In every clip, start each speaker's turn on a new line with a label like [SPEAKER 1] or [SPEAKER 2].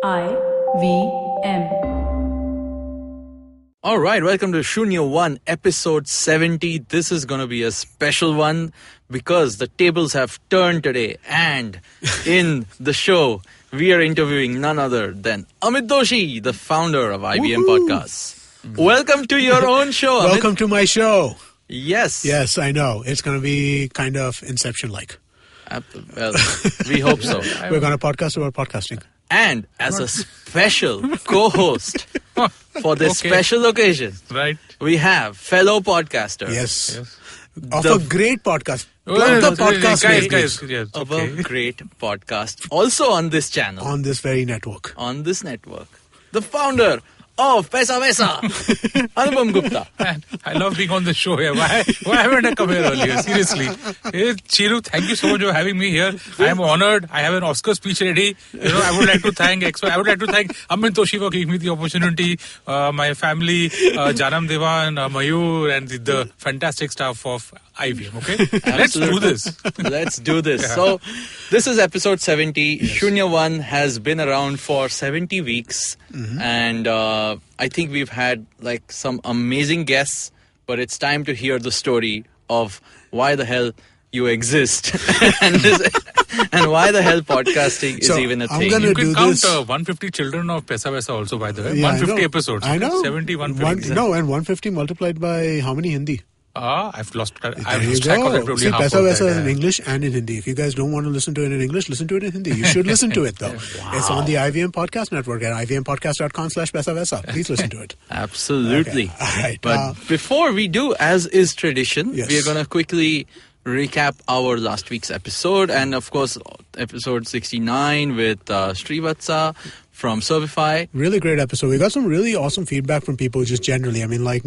[SPEAKER 1] IVM.
[SPEAKER 2] All right, welcome to Shunya One, episode 70. This is going to be a special one because the tables have turned today. And in the show, we are interviewing none other than Amit Doshi, the founder of IVM Podcasts. Welcome to your own show, Amit.
[SPEAKER 3] Welcome to my show.
[SPEAKER 2] Yes.
[SPEAKER 3] Yes, I know. It's going to be kind of Inception-like.
[SPEAKER 2] Well, we hope so.
[SPEAKER 3] We're going to podcast about podcasting.
[SPEAKER 2] And as a special co-host for this special occasion,
[SPEAKER 4] right,
[SPEAKER 2] we have fellow podcaster.
[SPEAKER 3] Yes. Of a great podcast.
[SPEAKER 4] Guys,
[SPEAKER 2] of a great podcast. Also on this channel.
[SPEAKER 3] On this very network.
[SPEAKER 2] On this network. The founder of Paisa Vaisa, Anupam Gupta.
[SPEAKER 4] Man, I love being on the show here. Why haven't I come here earlier? Seriously. Hey, Chiru, thank you so much for having me here. I am honored. I have an Oscar speech ready. I would like to thank Amit Doshi for giving me the opportunity, my family, Janam Deva and Mayur and the fantastic staff of IVM, okay? Let's do this.
[SPEAKER 2] Let's do this. Yeah. So, this is episode 70. Yes. Shunya One has been around for 70 weeks. Mm-hmm. And I think we've had like some amazing guests, but it's time to hear the story of why the hell you exist and why the hell podcasting is even a thing.
[SPEAKER 4] You can count 150 children of Paisa Vaisa also, by the way.
[SPEAKER 3] Yeah,
[SPEAKER 4] 150 episodes.
[SPEAKER 3] I know.
[SPEAKER 4] 70, 150.
[SPEAKER 3] And 150 multiplied by how many Hindi?
[SPEAKER 4] I've lost track of that.
[SPEAKER 3] See, Paisa Vaisa is in English and in Hindi. If you guys don't want to listen to it in English, listen to it in Hindi. You should listen to it, though. Wow. It's on the IVM Podcast Network at ivmpodcast.com/Paisa Vaisa. Please listen to it.
[SPEAKER 2] Absolutely.
[SPEAKER 3] Okay. All right.
[SPEAKER 2] But before we do, as is tradition,
[SPEAKER 3] yes,
[SPEAKER 2] we are going to quickly recap our last week's episode. And, of course, episode 69 with Srivatsa from Servify.
[SPEAKER 3] Really great episode. We got some really awesome feedback from people just generally. I mean, I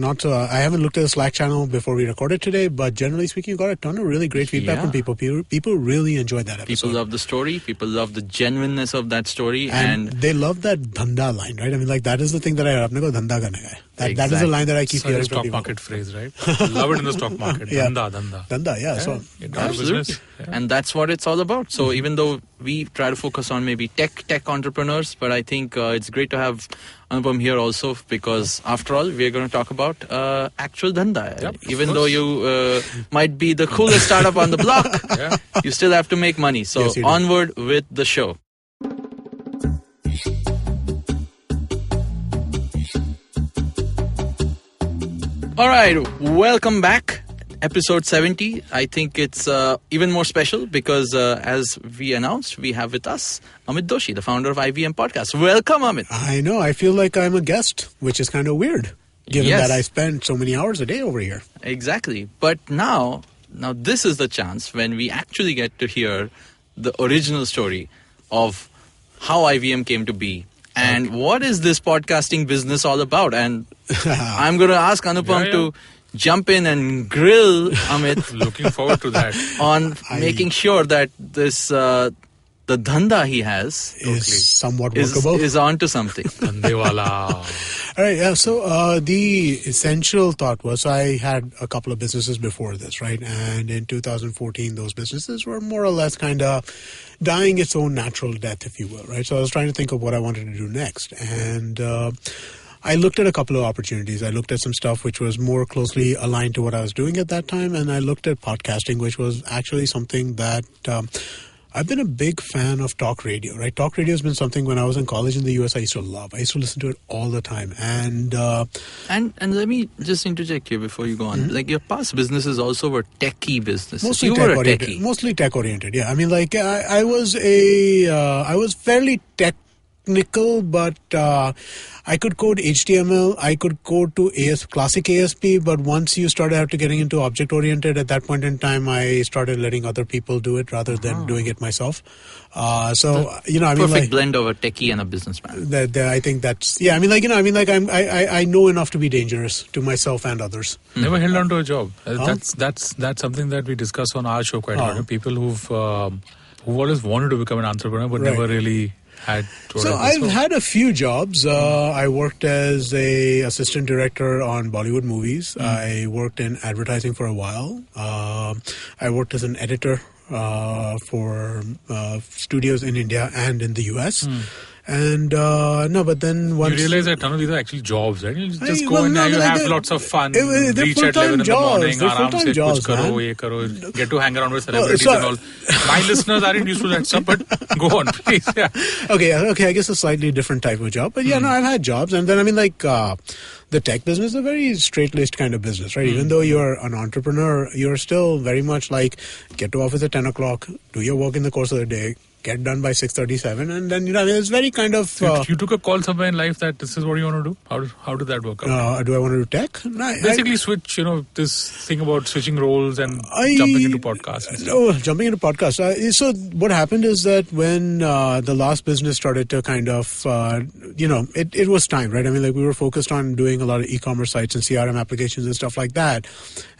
[SPEAKER 3] haven't looked at the Slack channel before we recorded today, but generally speaking, we got a ton of really great feedback from people. People really enjoyed that episode.
[SPEAKER 2] People love the story. People love the genuineness of that story. And
[SPEAKER 3] they love that dhanda line, right? I mean, that is the thing that I heard. Dhanda karne ka hai. That is the line that I keep hearing from people.
[SPEAKER 4] Stock market phrase, right? Love it in the stock market. Dhanda.
[SPEAKER 3] Dhanda, yeah. So,
[SPEAKER 2] absolutely. Yeah. And that's what it's all about. So even though we try to focus on maybe tech entrepreneurs, but I think it's great to have Anupam here also because after all, we're going to talk about actual dhanda.
[SPEAKER 4] Yep,
[SPEAKER 2] even though you might be the coolest startup on the block, you still have to make money. So yes, onward with the show. All right, welcome back. Episode 70. I think it's even more special because as we announced, we have with us Amit Doshi, the founder of IVM Podcasts. Welcome, Amit.
[SPEAKER 3] I know. I feel like I'm a guest, which is kind of weird, given that I spend so many hours a day over here.
[SPEAKER 2] Exactly. But now this is the chance when we actually get to hear the original story of how IVM came to be. And what is this podcasting business all about? And I'm going to ask Anupam to jump in and grill Amit.
[SPEAKER 4] Looking forward to that.
[SPEAKER 2] On making sure that this the dhanda he has
[SPEAKER 3] is somewhat workable.
[SPEAKER 2] Is onto something.
[SPEAKER 4] Dhandewala.
[SPEAKER 3] All right, yeah. So the essential thought was I had a couple of businesses before this, right? And in 2014, those businesses were more or less kind of dying its own natural death, if you will, right? So I was trying to think of what I wanted to do next. And I looked at a couple of opportunities. I looked at some stuff which was more closely aligned to what I was doing at that time. And I looked at podcasting, which was actually something that I've been a big fan of talk radio, right? Talk radio has been something when I was in college in the US I used to love. I used to listen to it all the time. And
[SPEAKER 2] let me just interject here before you go on. Mm-hmm. Like your past businesses also were techie businesses.
[SPEAKER 3] Mostly tech-oriented. Mostly tech-oriented, yeah. I mean, like I was fairly technical, but I could code HTML. I could code to classic ASP, but once you started getting into object-oriented, at that point in time, I started letting other people do it rather than doing it myself.
[SPEAKER 2] Perfect blend of a techie and a businessman.
[SPEAKER 3] I think that's I know enough to be dangerous to myself and others.
[SPEAKER 4] Never held on to a job. That's something that we discuss on our show quite a lot. People who've always wanted to become an entrepreneur but never really had.
[SPEAKER 3] So I've had a few jobs. I worked as a assistant director on Bollywood movies. I worked in advertising for a while. I worked as an editor for studios in India and in the US. And no, but then once...
[SPEAKER 4] You realize that none of these are actually jobs, right? You just go
[SPEAKER 3] well,
[SPEAKER 4] and
[SPEAKER 3] no,
[SPEAKER 4] you
[SPEAKER 3] but
[SPEAKER 4] have
[SPEAKER 3] they're-
[SPEAKER 4] lots of fun,
[SPEAKER 3] they're
[SPEAKER 4] reach at
[SPEAKER 3] full-time
[SPEAKER 4] 11 in the
[SPEAKER 3] jobs.
[SPEAKER 4] morning,
[SPEAKER 3] They're
[SPEAKER 4] aram
[SPEAKER 3] full-time
[SPEAKER 4] se
[SPEAKER 3] jobs,
[SPEAKER 4] kuch karo,
[SPEAKER 3] man.
[SPEAKER 4] ye karo, get to hang around with celebrities and all. My listeners aren't used to that stuff, but go on, please. Yeah.
[SPEAKER 3] Okay, I guess a slightly different type of job. But yeah, no, I've had jobs. And then, I mean, like, the tech business is a very straight-laced kind of business, right? Even though you're an entrepreneur, you're still very much like, get to office at 10 o'clock, do your work in the course of the day, get done by 6:37, and then, I mean, it's very kind of...
[SPEAKER 4] You took a call somewhere in life that this is what you want to do? How did that work out?
[SPEAKER 3] do I want to do tech? No,
[SPEAKER 4] Basically switch, this thing about switching roles and jumping into podcasts and stuff.
[SPEAKER 3] No, jumping into podcasts. So what happened is that when the last business started to kind of, it was time, right? I mean, like we were focused on doing a lot of e-commerce sites and CRM applications and stuff like that.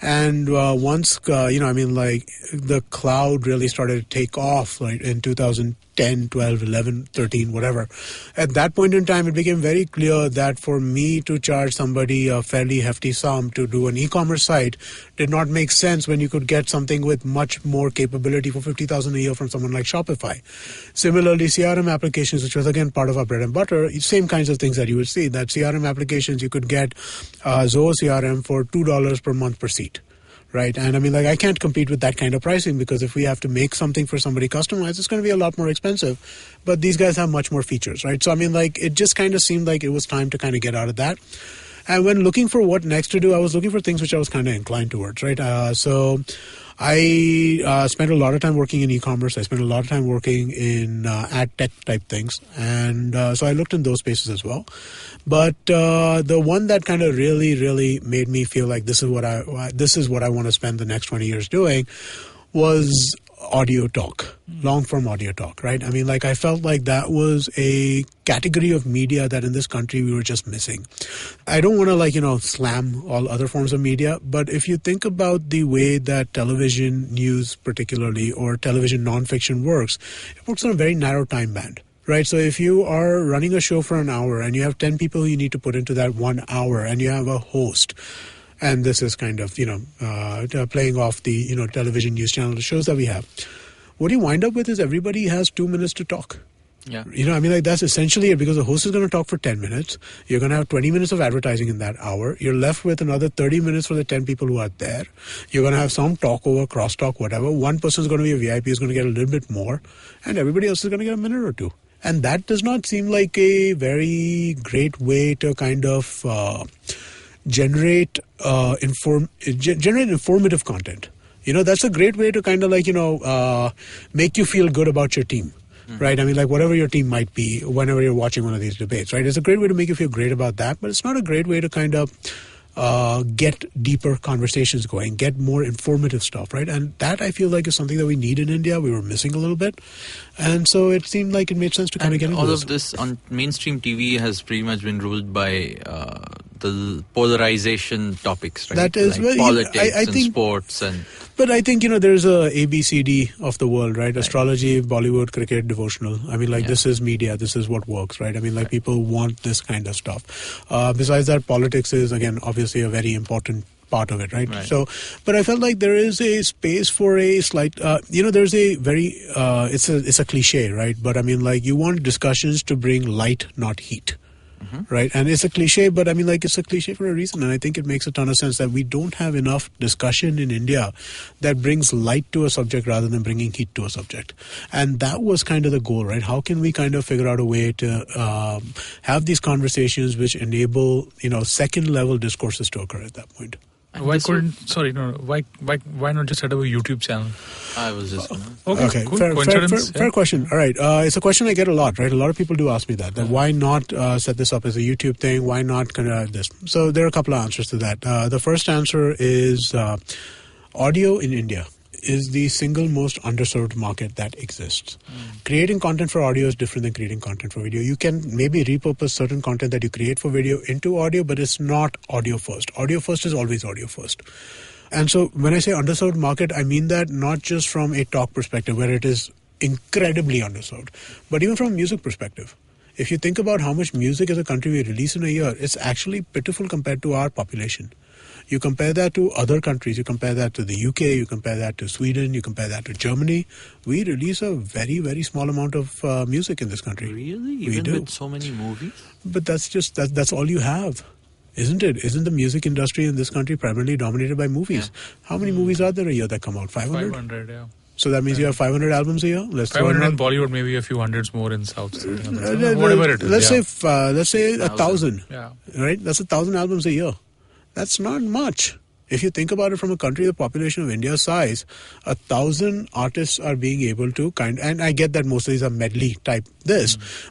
[SPEAKER 3] And once, I mean, like the cloud really started to take off, like in 2010, 12, 11, 13, whatever. At that point in time, it became very clear that for me to charge somebody a fairly hefty sum to do an e-commerce site did not make sense when you could get something with much more capability for $50,000 a year from someone like Shopify. Similarly, CRM applications, which was again part of our bread and butter, same kinds of things that you would see. That CRM applications, you could get Zoho CRM for $2 per month per seat. Right. And I mean, like, I can't compete with that kind of pricing because if we have to make something for somebody customized, it's going to be a lot more expensive. But these guys have much more features, right? So, I mean, like, it just kind of seemed like it was time to kind of get out of that. And when looking for what next to do, I was looking for things which I was kind of inclined towards, right? So I spent a lot of time working in e-commerce. I spent a lot of time working in ad tech type things. And so I looked in those spaces as well. But the one that kind of really made me feel like this is what I want to spend the next 20 years doing was audio talk, long form audio talk, right? I mean, like I felt like that was a category of media that in this country we were just missing. I don't want to slam all other forms of media, but if you think about the way that television news particularly or television nonfiction works, it works on a very narrow time band. Right, so if you are running a show for an hour and you have 10 people you need to put into that 1 hour and you have a host, and this is kind of, playing off the, television news channel shows that we have, what you wind up with is everybody has 2 minutes to talk.
[SPEAKER 2] Yeah.
[SPEAKER 3] I mean, like that's essentially it because the host is going to talk for 10 minutes. You're going to have 20 minutes of advertising in that hour. You're left with another 30 minutes for the 10 people who are there. You're going to have some talk over, crosstalk, whatever. One person is going to be a VIP, is going to get a little bit more, and everybody else is going to get a minute or two. And that does not seem like a very great way to kind of generate informative content. That's a great way to kind of make you feel good about your team. Right? I mean, like whatever your team might be whenever you're watching one of these debates, right? It's a great way to make you feel great about that, but it's not a great way to kind of get deeper conversations going, get more informative stuff, right? And that I feel like is something that we need in India. We were missing a little bit. And so it seemed like it made sense to kind of get into
[SPEAKER 2] all
[SPEAKER 3] this.
[SPEAKER 2] of this on mainstream TV has pretty much been ruled by the polarization topics, right?
[SPEAKER 3] That is,
[SPEAKER 2] like
[SPEAKER 3] well,
[SPEAKER 2] politics
[SPEAKER 3] I
[SPEAKER 2] and
[SPEAKER 3] think,
[SPEAKER 2] sports and...
[SPEAKER 3] But I think, there's a ABCD of the world, right? Astrology, Bollywood, cricket, devotional. I mean, like this is media. This is what works, right? I mean, like people want this kind of stuff. Besides that, politics is, again, obviously a very important part of it, right? So, but I felt like there is a space for a slight, there's a very, it's a cliche, right? But I mean, like you want discussions to bring light, not heat. Right. And it's a cliche, but I mean, like, it's a cliche for a reason. And I think it makes a ton of sense that we don't have enough discussion in India that brings light to a subject rather than bringing heat to a subject. And that was kind of the goal, right? How can we kind of figure out a way to have these conversations which enable, second level discourses to occur at that point?
[SPEAKER 4] Why not just set up a YouTube channel?
[SPEAKER 2] I was just...
[SPEAKER 3] Okay,
[SPEAKER 4] cool.
[SPEAKER 3] Fair question. All right. It's a question I get a lot, right? A lot of people do ask me that why not set this up as a YouTube thing? Why not kind of this? So there are a couple of answers to that. The first answer is audio in India is the single most underserved market that exists. Creating content for audio is different than creating content for video. You can maybe repurpose certain content that you create for video into audio, but it's not audio first. Audio first is always audio first. And so when I say underserved market, I mean that not just from a talk perspective where it is incredibly underserved, but even from a music perspective. If you think about how much music as a country we release in a year, it's actually pitiful compared to our population. You compare that to other countries. You compare that to the UK. You compare that to Sweden. You compare that to Germany. We release a very, very small amount of music in this country.
[SPEAKER 2] Really?
[SPEAKER 3] We
[SPEAKER 2] Even
[SPEAKER 3] do.
[SPEAKER 2] with so many movies?
[SPEAKER 3] But that's all you have. Isn't it? Isn't the music industry in this country primarily dominated by movies?
[SPEAKER 2] Yeah.
[SPEAKER 3] How many movies are there a year that come out? 500?
[SPEAKER 4] 500, yeah.
[SPEAKER 3] So that means you have 500 albums a year? Let's
[SPEAKER 4] 500 in Bollywood, maybe a few hundreds more in South.
[SPEAKER 3] whatever it is. Let's say 1,000.
[SPEAKER 4] Yeah.
[SPEAKER 3] Right? That's 1,000 albums a year. That's not much. If you think about it from a country the population of India's size, 1,000 artists are being able to and I get that most of these are medley type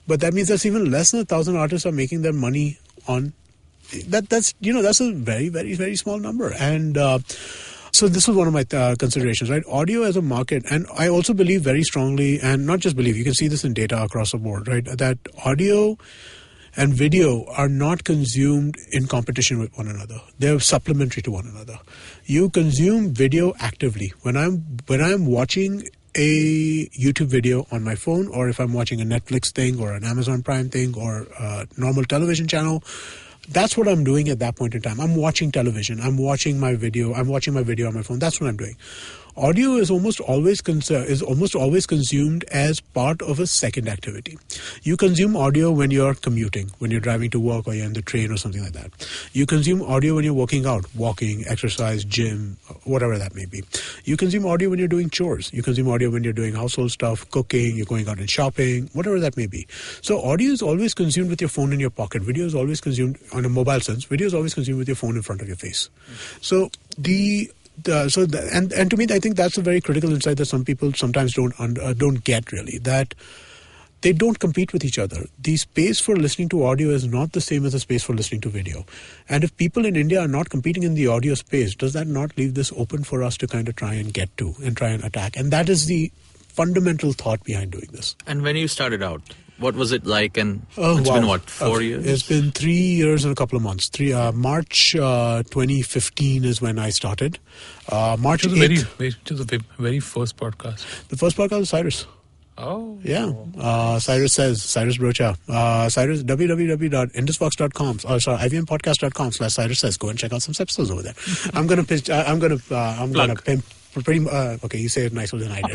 [SPEAKER 3] but that means that's even less than 1,000 artists are making their money on that's a very, very, very small number. And so this was one of my considerations, right? Audio as a market, and I also believe very strongly, and not just believe, you can see this in data across the board, right? That audio and video are not consumed in competition with one another. They're supplementary to one another. You consume video actively. When I'm watching a YouTube video on my phone, or if I'm watching a Netflix thing or an Amazon Prime thing or a normal television channel, that's what I'm doing at that point in time. I'm watching television. I'm watching my video on my phone. That's what I'm doing. Audio is almost always consumed as part of a second activity. You consume audio when you're commuting, when you're driving to work or you're in the train or something like that. You consume audio when you're working out, walking, exercise, gym, whatever that may be. You consume audio when you're doing chores. You consume audio when you're doing household stuff, cooking, you're going out and shopping, whatever that may be. So audio is always consumed with your phone in your pocket. Video is always consumed on a mobile sense. Video is always consumed with your phone in front of your face. So and to me, I think that's a very critical insight that some people sometimes don't get really, that they don't compete with each other. The space for listening to audio is not the same as the space for listening to video. And if people in India are not competing in the audio space, does that not leave this open for us to kind of try and get to and try and attack? And that is the fundamental thought behind doing this.
[SPEAKER 2] And when you started out, what was it like? And it's been what, 4 years?
[SPEAKER 3] It's been 3 years and a couple of months. March 2015 is when I started. March 8th.
[SPEAKER 4] Which was the very first podcast?
[SPEAKER 3] The first podcast was Cyrus.
[SPEAKER 4] Oh.
[SPEAKER 3] Yeah. Cyrus Brocha. Cyrus, www.indusvox.com. IVMpodcast.com/Cyrus says. Go and check out some episodes over there. I'm going to pimp. Okay, you say it nicer than I did.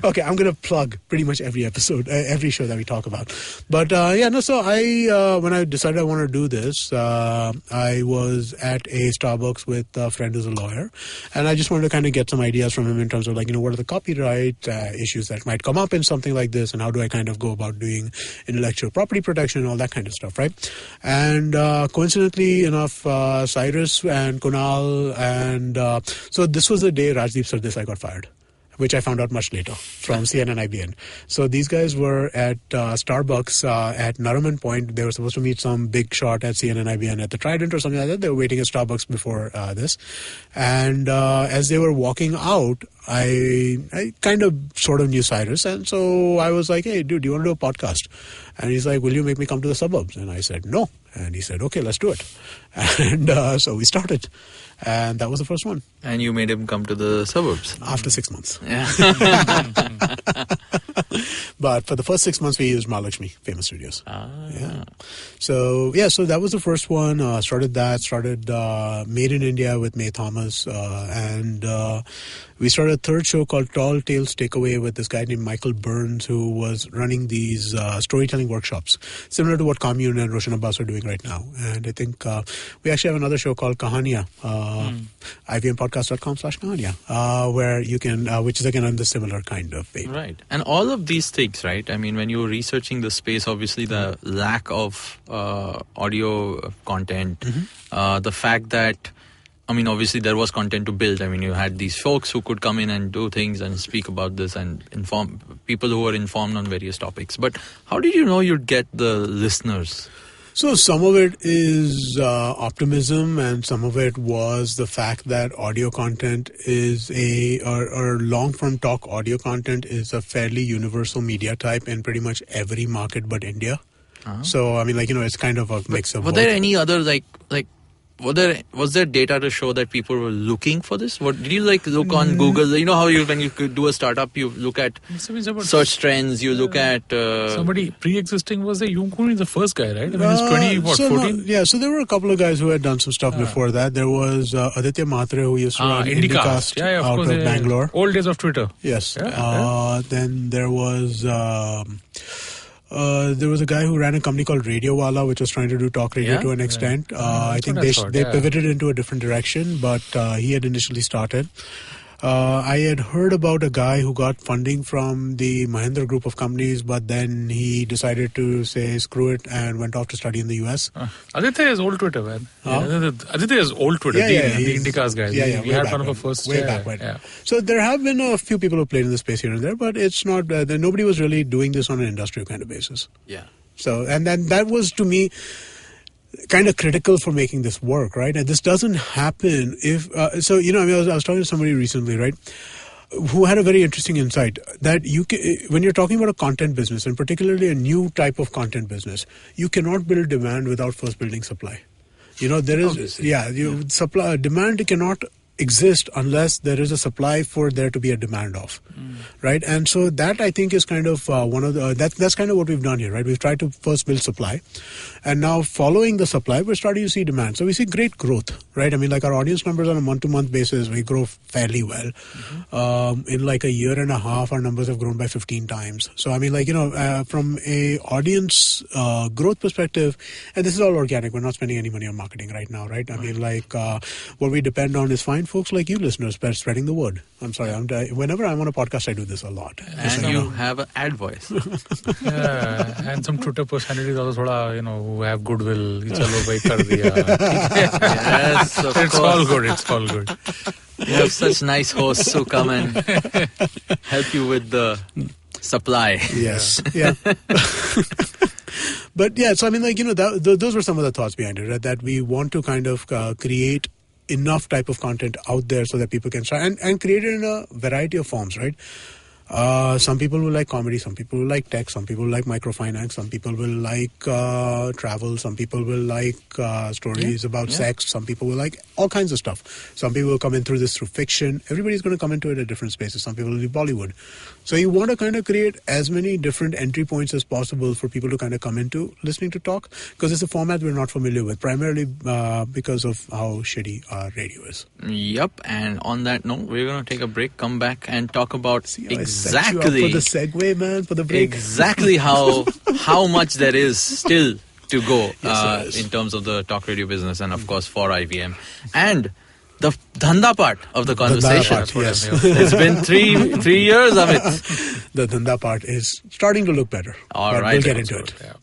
[SPEAKER 3] Okay, I'm going to plug pretty much every episode, every show that we talk about. But so when I decided I wanted to do this, I was at a Starbucks with a friend who's a lawyer, and I just wanted to kind of get some ideas from him in terms of what are the copyright issues that might come up in something like this, and how do I kind of go about doing intellectual property protection and all that kind of stuff, right? And coincidentally enough, Cyrus and Kunal and so this was the day Rajdeep Sardesai got fired, which I found out much later from CNN IBN. So these guys were at Starbucks at Nariman Point. They were supposed to meet some big shot at CNN IBN at the Trident or something like that. They were waiting at Starbucks before this. And as they were walking out, I kind of sort of knew Cyrus. And so I was like, hey, dude, do you want to do a podcast? And he's like, will you make me come to the suburbs? And I said, no. And he said, okay, let's do it. And so we started. And that was the first one.
[SPEAKER 2] And you made him come to the suburbs.
[SPEAKER 3] After 6 months.
[SPEAKER 2] Yeah.
[SPEAKER 3] But for the first 6 months, we used Mahalakshmi Famous Studios.
[SPEAKER 2] Yeah.
[SPEAKER 3] So that was the first one. Started Made in India with May Thomas. And we started a third show called Tall Tales Takeaway with this guy named Michael Burns, who was running these storytelling workshops, similar to what Commune and Roshan Abbas are doing right now. And I think we actually have another show called Kahaniya, IVMpodcast.com/Kahaniya, where you can, which is again on the similar kind of vein.
[SPEAKER 2] Right. And all of these things, right? I mean, when you were researching the space, obviously the lack of audio content, the fact that, I mean, obviously there was content to build. I mean, you had these folks who could come in and do things and speak about this and inform people who were informed on various topics. But how did you know you'd get the listeners?
[SPEAKER 3] So some of it is optimism, and some of it was the fact that audio content is or long-form talk audio content is a fairly universal media type in pretty much every market but India. So, I mean, it's kind of a mix of
[SPEAKER 2] Were there any other, like was there data to show that people were looking for this? What did you like look on Google? You know how when you could do a startup, you look at search trends, you look at
[SPEAKER 4] somebody pre-existing was the Yunkun is the first guy, right? I mean, he's 14?
[SPEAKER 3] So there were a couple of guys who had done some stuff before that. There was Aditya Mhatre, who used to run IndyCast out of Bangalore.
[SPEAKER 4] Old days of Twitter.
[SPEAKER 3] Yes. Then there was a guy who ran a company called Radio Wala, which was trying to do talk radio to an extent. I think they pivoted into a different direction, but he had initially started. I had heard about a guy who got funding from the Mahindra group of companies, but then he decided to say screw it and went off to study in the US.
[SPEAKER 4] Aditya is old Twitter, man. Aditya is old Twitter, the IndyCast guys. We had one of our first.
[SPEAKER 3] Way back when. Yeah. So there have been a few people who played in the space here and there, but it's not, nobody was really doing this on an industrial kind of basis.
[SPEAKER 2] Yeah.
[SPEAKER 3] So, and then that was, to me, kind of critical for making this work, right? And this doesn't happen if... I was talking to somebody recently, right, who had a very interesting insight that when you're talking about a content business, and particularly a new type of content business, you cannot build demand without first building supply. There is... supply, demand cannot exist unless there is a supply for there to be a demand of, right? And so that, I think, is kind of one of the that's kind of what we've done here, right? We've tried to first build supply, and now following the supply, we're starting to see demand. So we see great growth, right? I mean, like our audience numbers on a month-to-month basis, we grow fairly well. In like a year and a half, our numbers have grown by 15 times. So I mean, from a audience growth perspective, and this is all organic. We're not spending any money on marketing right now, right? I mean, what we depend on is fine folks like you listeners spreading the word. I'm sorry, whenever I'm on a podcast, I do this a lot.
[SPEAKER 2] And you have an ad voice.
[SPEAKER 4] And some Twitter personalities also, who have goodwill. Yes, it's all good. It's all good.
[SPEAKER 2] You have such nice hosts who come and help you with the supply.
[SPEAKER 3] Yes. Yeah. But yeah, so I mean, those were some of the thoughts behind it, right? That we want to kind of create enough type of content out there so that people can try and create it in a variety of forms, right? Some people will like comedy, some people will like tech, some people will like microfinance, some people will like travel, some people will like stories about sex, some people will like all kinds of stuff. Some people will come in through fiction. Everybody's going to come into it at different spaces. Some people will be Bollywood. So you want to kind of create as many different entry points as possible for people to kind of come into listening to talk, because it's a format we're not familiar with, primarily because of how shitty our radio is.
[SPEAKER 2] Yep, and on that note, we're going to take a break, come back and talk about exactly
[SPEAKER 3] for the segue, man, for the break.
[SPEAKER 2] Exactly how much there is still to go in terms of the talk radio business, and of course for IVM. And the dhanda part of the conversation.
[SPEAKER 3] Yes.
[SPEAKER 2] It's been three years of it.
[SPEAKER 3] The dhanda part is starting to look better.
[SPEAKER 2] All right.
[SPEAKER 3] We'll get into it. Yeah.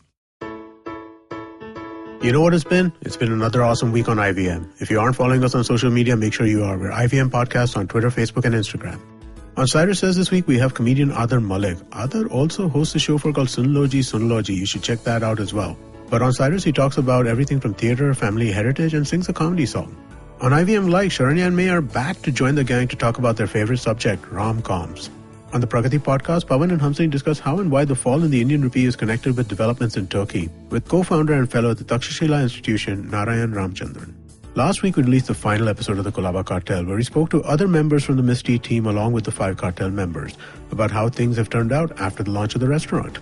[SPEAKER 3] You know what it's been? It's been another awesome week on IVM. If you aren't following us on social media, make sure you are. We're IVM Podcasts on Twitter, Facebook, and Instagram. On Cyrus Says this week, we have comedian Adar Malik. Adar also hosts a show called Sunloji. You should check that out as well. But on Cyrus, he talks about everything from theater, family heritage, and sings a comedy song. On IVM Live, Sharanya and May are back to join the gang to talk about their favorite subject, rom-coms. On the Pragati podcast, Pawan and Hamsini discuss how and why the fall in the Indian rupee is connected with developments in Turkey, with co-founder and fellow at the Takshashila Institution, Narayan Ramchandran. Last week, we released the final episode of the Kolaba Cartel, where we spoke to other members from the Misty team along with the 5 cartel members about how things have turned out after the launch of the restaurant.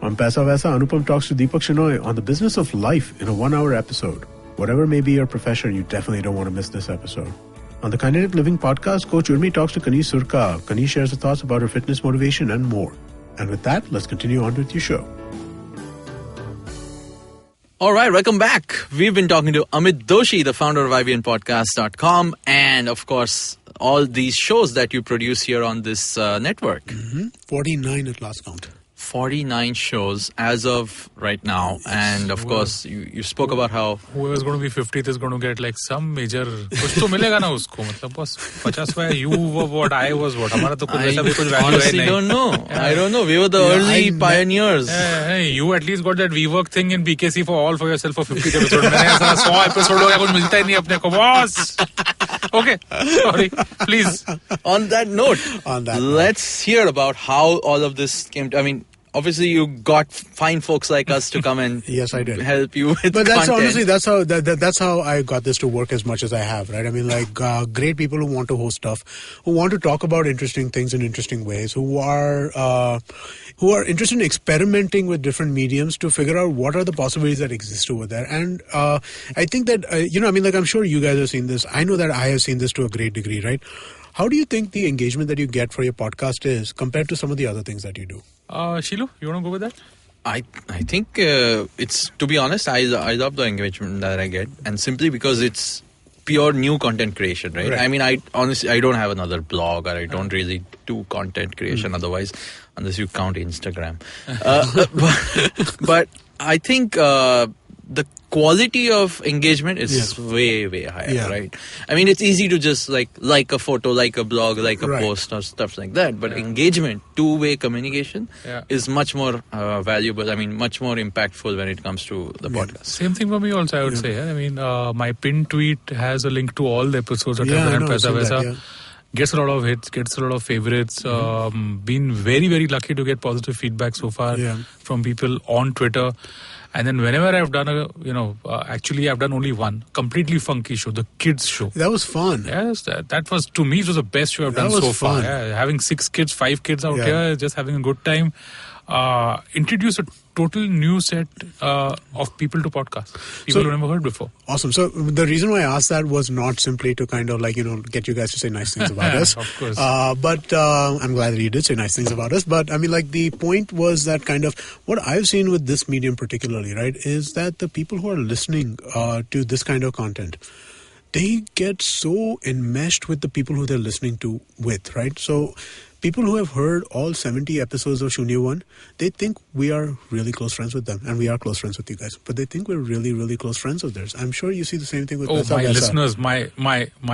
[SPEAKER 3] On Paisa Vaisa, Anupam talks to Deepak Shenoy on the business of life in a 1-hour episode. Whatever may be your profession, you definitely don't want to miss this episode. On the Kinetic Living podcast, Coach Urmi talks to Kanish Surka. Kanish shares her thoughts about her fitness motivation and more. And with that, let's continue on with your show.
[SPEAKER 2] All right, welcome back. We've been talking to Amit Doshi, the founder of IVMPodcasts.com, and of course, all these shows that you produce here on this network.
[SPEAKER 3] 49 at last count.
[SPEAKER 2] 49 shows as of right now. And of course, you spoke about how
[SPEAKER 4] whoever's going to be 50th is going to get like some major कुछ तो मिलेगा ना उसको मतलब बस 50वां you were what I was what हमारा तो कुछ ऐसा भी कुछ value है नहीं.
[SPEAKER 2] don't know. I don't know. We were the early pioneers.
[SPEAKER 4] Hey, you at least got that WeWork thing in BKC for all for yourself for 50th episode. मैंने ऐसा 100 episode हो गया कुछ मिलता ही नहीं अपने को boss. Okay, sorry. Please.
[SPEAKER 2] On that note, let's hear about how all of this came to. I mean, obviously you got fine folks like us to come and
[SPEAKER 3] Yes, I did.
[SPEAKER 2] help you with
[SPEAKER 3] But that's
[SPEAKER 2] content.
[SPEAKER 3] honestly that's how I got this to work as much as I have, right? I mean, like great people who want to host stuff, who want to talk about interesting things in interesting ways, who are interested in experimenting with different mediums to figure out what are the possibilities that exist over there. And I think that I mean, like I'm sure you guys have seen this. I know that I have seen this to a great degree, right? How do you think the engagement that you get for your podcast is compared to some of the other things that you do?
[SPEAKER 4] Shilu, you want to go with that?
[SPEAKER 2] I think it's, to be honest, I love the engagement that I get, and simply because it's pure new content creation, right? I mean, I don't have another blog, or I don't really do content creation otherwise, unless you count Instagram. But I think the quality of engagement is way, way higher, right? I mean, it's easy to just like a photo, like a blog, like a post or stuff like that. But engagement, two-way communication is much more valuable. I mean, much more impactful when it comes to the podcast.
[SPEAKER 4] Same thing for me also, I would say. I mean, my pinned tweet has a link to all the episodes of Paisa Vaisa. Gets a lot of hits, gets a lot of favorites. Been very, very lucky to get positive feedback so far from people on Twitter. And then whenever I've done actually I've done only one completely funky show, the kids show.
[SPEAKER 3] That was fun.
[SPEAKER 4] Yes, that was, to me, it was the best show I've done so far. Yeah, having 5 kids out here, just having a good time. Introduce a total new set of people to podcasts. People who never heard before.
[SPEAKER 3] Awesome. So the reason why I asked that was not simply to kind of like, get you guys to say nice things about us.
[SPEAKER 4] Of course.
[SPEAKER 3] But I'm glad that you did say nice things about us. But I mean, like, the point was that kind of what I've seen with this medium particularly, right, is that the people who are listening to this kind of content, they get so enmeshed with the people who they're listening to with, right? So people who have heard all 70 episodes of Shunya One, they think we are really close friends with them, and we are close friends with you guys. But they think we're really, really close friends of theirs. I'm sure you see the same thing with
[SPEAKER 4] listeners, my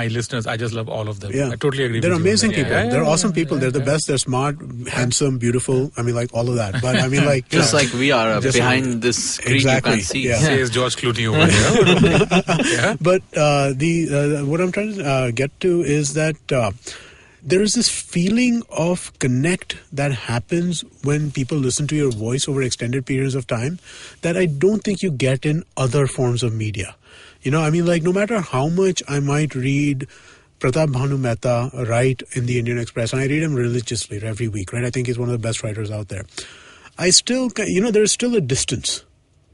[SPEAKER 4] listeners, I just love all of them. I totally agree.
[SPEAKER 3] They're
[SPEAKER 4] with
[SPEAKER 3] amazing
[SPEAKER 4] you.
[SPEAKER 3] people. They're awesome people. They're the best. They're smart, handsome, beautiful. I mean, like, all of that. But I mean, like,
[SPEAKER 2] just like we are behind this screen, you can't see.
[SPEAKER 4] Says George Clooney over here.
[SPEAKER 3] But what I'm trying to get to is that there is this feeling of connect that happens when people listen to your voice over extended periods of time that I don't think you get in other forms of media. I mean, like, no matter how much I might read Pratap Bhanu Mehta write in the Indian Express, and I read him religiously every week, right? I think he's one of the best writers out there. I still, there's still a distance,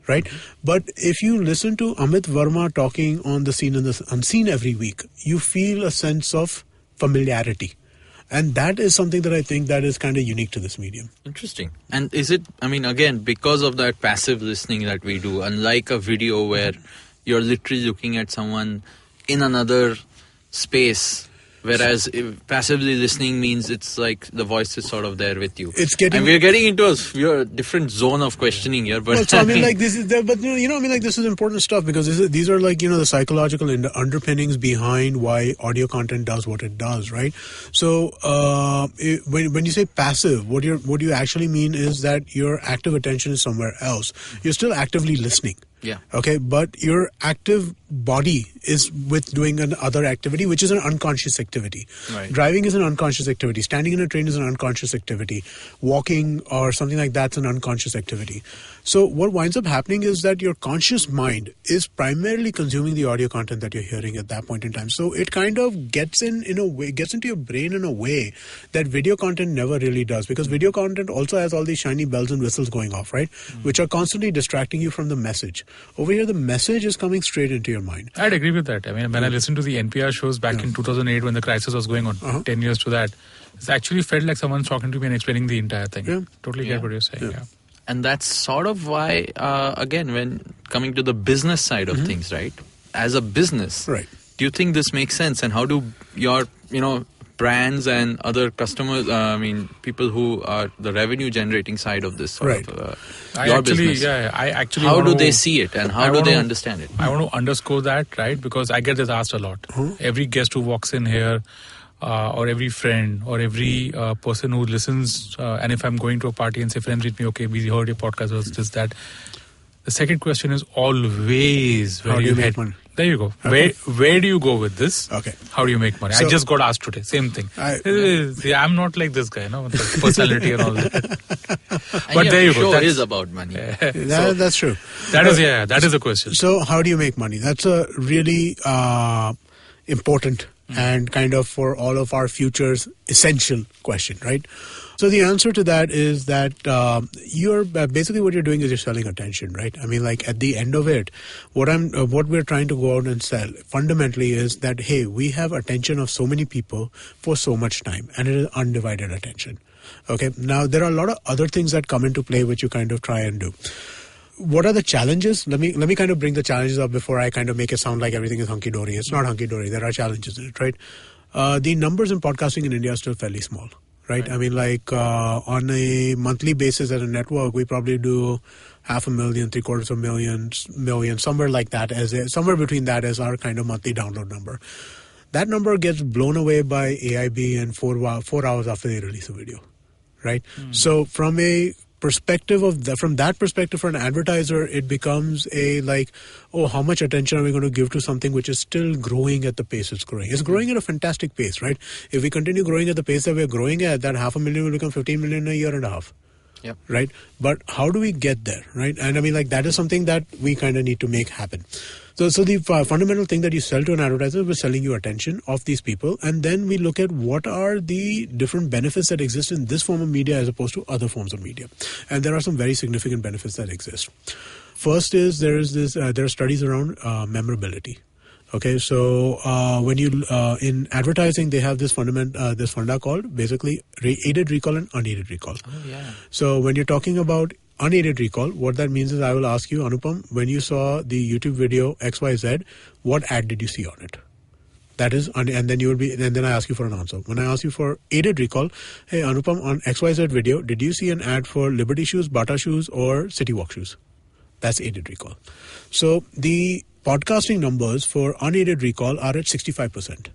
[SPEAKER 3] right? But if you listen to Amit Verma talking on the Scene and the Unseen every week, you feel a sense of familiarity. And that is something that I think that is kind of unique to this medium.
[SPEAKER 2] Interesting. And is it, I mean, again, because of that passive listening that we do, unlike a video where you're literally looking at someone in another space, whereas passively listening means it's like the voice is sort of there with you. And we're getting into a different zone of questioning here. But
[SPEAKER 3] I mean, like, this is, but I mean, like, this is important stuff because these are like, the psychological underpinnings behind why audio content does what it does, right? So when you say passive, what you actually mean is that your active attention is somewhere else. You're still actively listening.
[SPEAKER 2] Yeah.
[SPEAKER 3] Okay, but your active body is with doing another activity, which is an unconscious activity.
[SPEAKER 2] Right.
[SPEAKER 3] Driving is an unconscious activity. Standing in a train is an unconscious activity. Walking or something like that's an unconscious activity. So what winds up happening is that your conscious mind is primarily consuming the audio content that you're hearing at that point in time. So it kind of gets into your brain in a way that video content never really does, because video content also has all these shiny bells and whistles going off, right? Which are constantly distracting you from the message. Over here, the message is coming straight into your mind.
[SPEAKER 4] I'd agree with that. I mean, when I listened to the NPR shows back in 2008 when the crisis was going on, 10 years to that, it actually felt like someone's talking to me and explaining the entire thing. Totally get what you're saying.
[SPEAKER 2] And that's sort of why, again, when coming to the business side of things, right? As a business, do you think this makes sense? And how do your, brands and other customers, people who are the revenue generating side of this sort of your business. How do they see it and how do they understand it?
[SPEAKER 4] I want to underscore that, right? Because I get this asked a lot. Every guest who walks in here, or every friend, or every person who listens, and if I'm going to a party and say, friends reach me, okay, we heard your podcast, was this, that. The second question is always, where do you make money? There you go.
[SPEAKER 3] Okay.
[SPEAKER 4] Where do you go with this?
[SPEAKER 3] Okay.
[SPEAKER 4] How do you make money?
[SPEAKER 3] So-
[SPEAKER 4] I just got asked today. Same thing. I'm not like this guy, with the personality and all that. But there you go.
[SPEAKER 2] Show is about money.
[SPEAKER 3] That's true.
[SPEAKER 4] That is a question.
[SPEAKER 3] So how do you make money? That's a really important and kind of for all of our futures essential question, right? So the answer to that is that you're basically what you're doing is you're selling attention, right? I mean, like at the end of it, what we're trying to go out and sell fundamentally is that, hey, we have attention of so many people for so much time, and it is undivided attention. Okay. Now there are a lot of other things that come into play which you kind of try and do. What are the challenges? Let me kind of bring the challenges up before I kind of make it sound like everything is hunky-dory. It's not hunky-dory. There are challenges in it, right? The numbers in podcasting in India are still fairly small, right? I mean, like on a monthly basis as a network, we probably do 500,000, 750,000, somewhere like that, somewhere between that as our kind of monthly download number. That number gets blown away by AIB in 4 hours after they release a video, right? So from a perspective from that perspective for an advertiser, it becomes how much attention are we going to give to something which is still growing at the pace it's growing? It's growing at a fantastic pace, right? If we continue growing at the pace that we're growing at, that 500,000 will become 15 million in a year and a half.
[SPEAKER 2] Yep.
[SPEAKER 3] Right? But how do we get there, right? And I mean, like that is something that we kind of need to make happen. So the fundamental thing that you sell to an advertiser is we're selling you attention of these people, and then we look at what are the different benefits that exist in this form of media as opposed to other forms of media. And there are some very significant benefits that exist. First is there are studies around memorability. Okay, so when you in advertising, they have this funda called basically aided recall and unaided recall.
[SPEAKER 2] Oh, yeah.
[SPEAKER 3] So when you're talking about unaided recall, what that means is I will ask you, Anupam, when you saw the YouTube video XYZ, what ad did you see on it? That is, and then I ask you for an answer. When I ask you for aided recall, hey Anupam, on XYZ video, did you see an ad for Liberty shoes, Bata shoes, or City Walk shoes? That's aided recall. So the podcasting numbers for unaided recall are at 65%.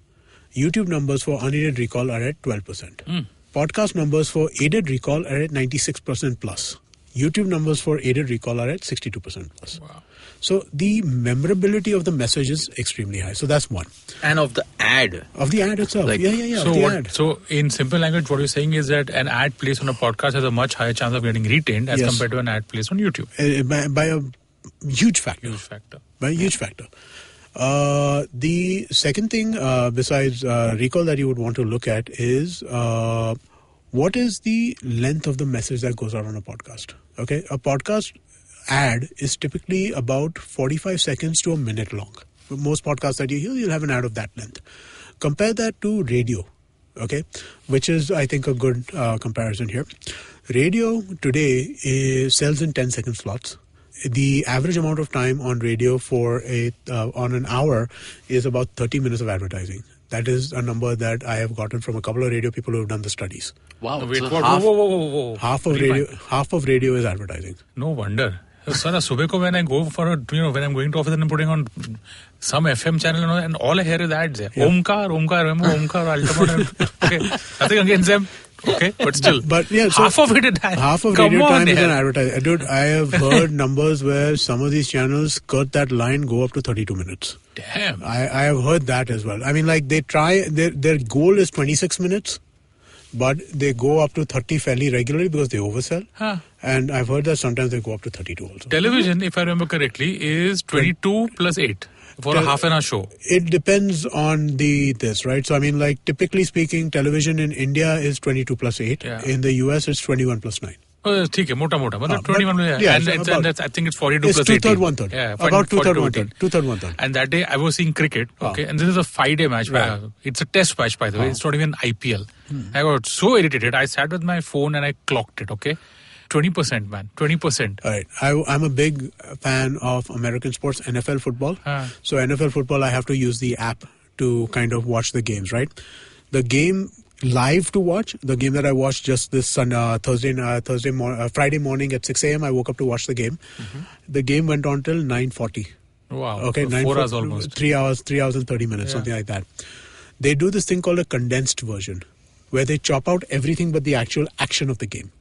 [SPEAKER 3] YouTube numbers for unaided recall are at 12%. Podcast numbers for aided recall are at 96% plus. YouTube numbers for aided recall are at 62% plus.
[SPEAKER 4] Wow.
[SPEAKER 3] So the memorability of the message is extremely high. So that's one.
[SPEAKER 2] And of the ad.
[SPEAKER 3] Of the ad itself.
[SPEAKER 4] So in simple language, what you're saying is that an ad placed on a podcast has a much higher chance of getting retained as compared to an ad placed on YouTube.
[SPEAKER 3] By a huge factor. By a huge factor. The second thing besides recall that you would want to look at is what is the length of the message that goes out on a podcast? Okay, a podcast ad is typically about 45 seconds to a minute long. For most podcasts that you hear, you'll have an ad of that length. Compare that to radio, okay, which is, I think, a good comparison here. Radio today sells in 10-second slots. The average amount of time on radio for on an hour is about 30 minutes of advertising. That is a number that I have gotten from a couple of radio people who have done the studies.
[SPEAKER 2] Wow.
[SPEAKER 4] Wait,
[SPEAKER 2] so
[SPEAKER 4] whoa.
[SPEAKER 3] Half of radio is advertising.
[SPEAKER 4] No wonder. Sir, when I go for when I'm going to office and I'm putting on some FM channel and all I hear is ads there. Yeah. Omkar, remember Omkar, Ultimate. Okay, nothing against them. Okay, but still.
[SPEAKER 3] But yeah, so
[SPEAKER 4] half of it is
[SPEAKER 3] half of radio time is an advertising. Dude, I have heard numbers where some of these channels cut that line, go up to 32 minutes.
[SPEAKER 4] Damn.
[SPEAKER 3] I have heard that as well. I mean, like they try, their goal is 26 minutes. But they go up to 30 fairly regularly because they oversell. Huh. And I've heard that sometimes they go up to 32 also.
[SPEAKER 4] Television, if I remember correctly, is 22 plus 8 for a half an hour show.
[SPEAKER 3] It depends on this, right? So, I mean, like typically speaking, television in India is 22 plus 8. Yeah. In the US, it's 21 plus 9.
[SPEAKER 4] Oh, okay, mota. 21, yeah. And I think it's 42
[SPEAKER 3] it's
[SPEAKER 4] plus 18.
[SPEAKER 3] 2/3, 1/3.
[SPEAKER 4] Yeah,
[SPEAKER 3] about 2/3,
[SPEAKER 4] 1/3.
[SPEAKER 3] 2/3, 1/3.
[SPEAKER 4] And that day I was seeing cricket, okay, and this is a 5-day match. Right. It's a test match, by the way. It's not even IPL. I got so irritated. I sat with my phone and I clocked it, okay? 20%, man. 20%.
[SPEAKER 3] All right. I'm a big fan of American sports, NFL football. So NFL football, I have to use the app to kind of watch the games, right? The game live to watch, the game that I watched just this Friday morning at 6 a.m. I woke up to watch the game. The game went on till 9:40.
[SPEAKER 4] Wow.
[SPEAKER 3] Okay,
[SPEAKER 4] 4 hours almost.
[SPEAKER 3] 3 hours and 30 minutes, something like that. They do this thing called a condensed version, where they chop out everything but the actual action of the game.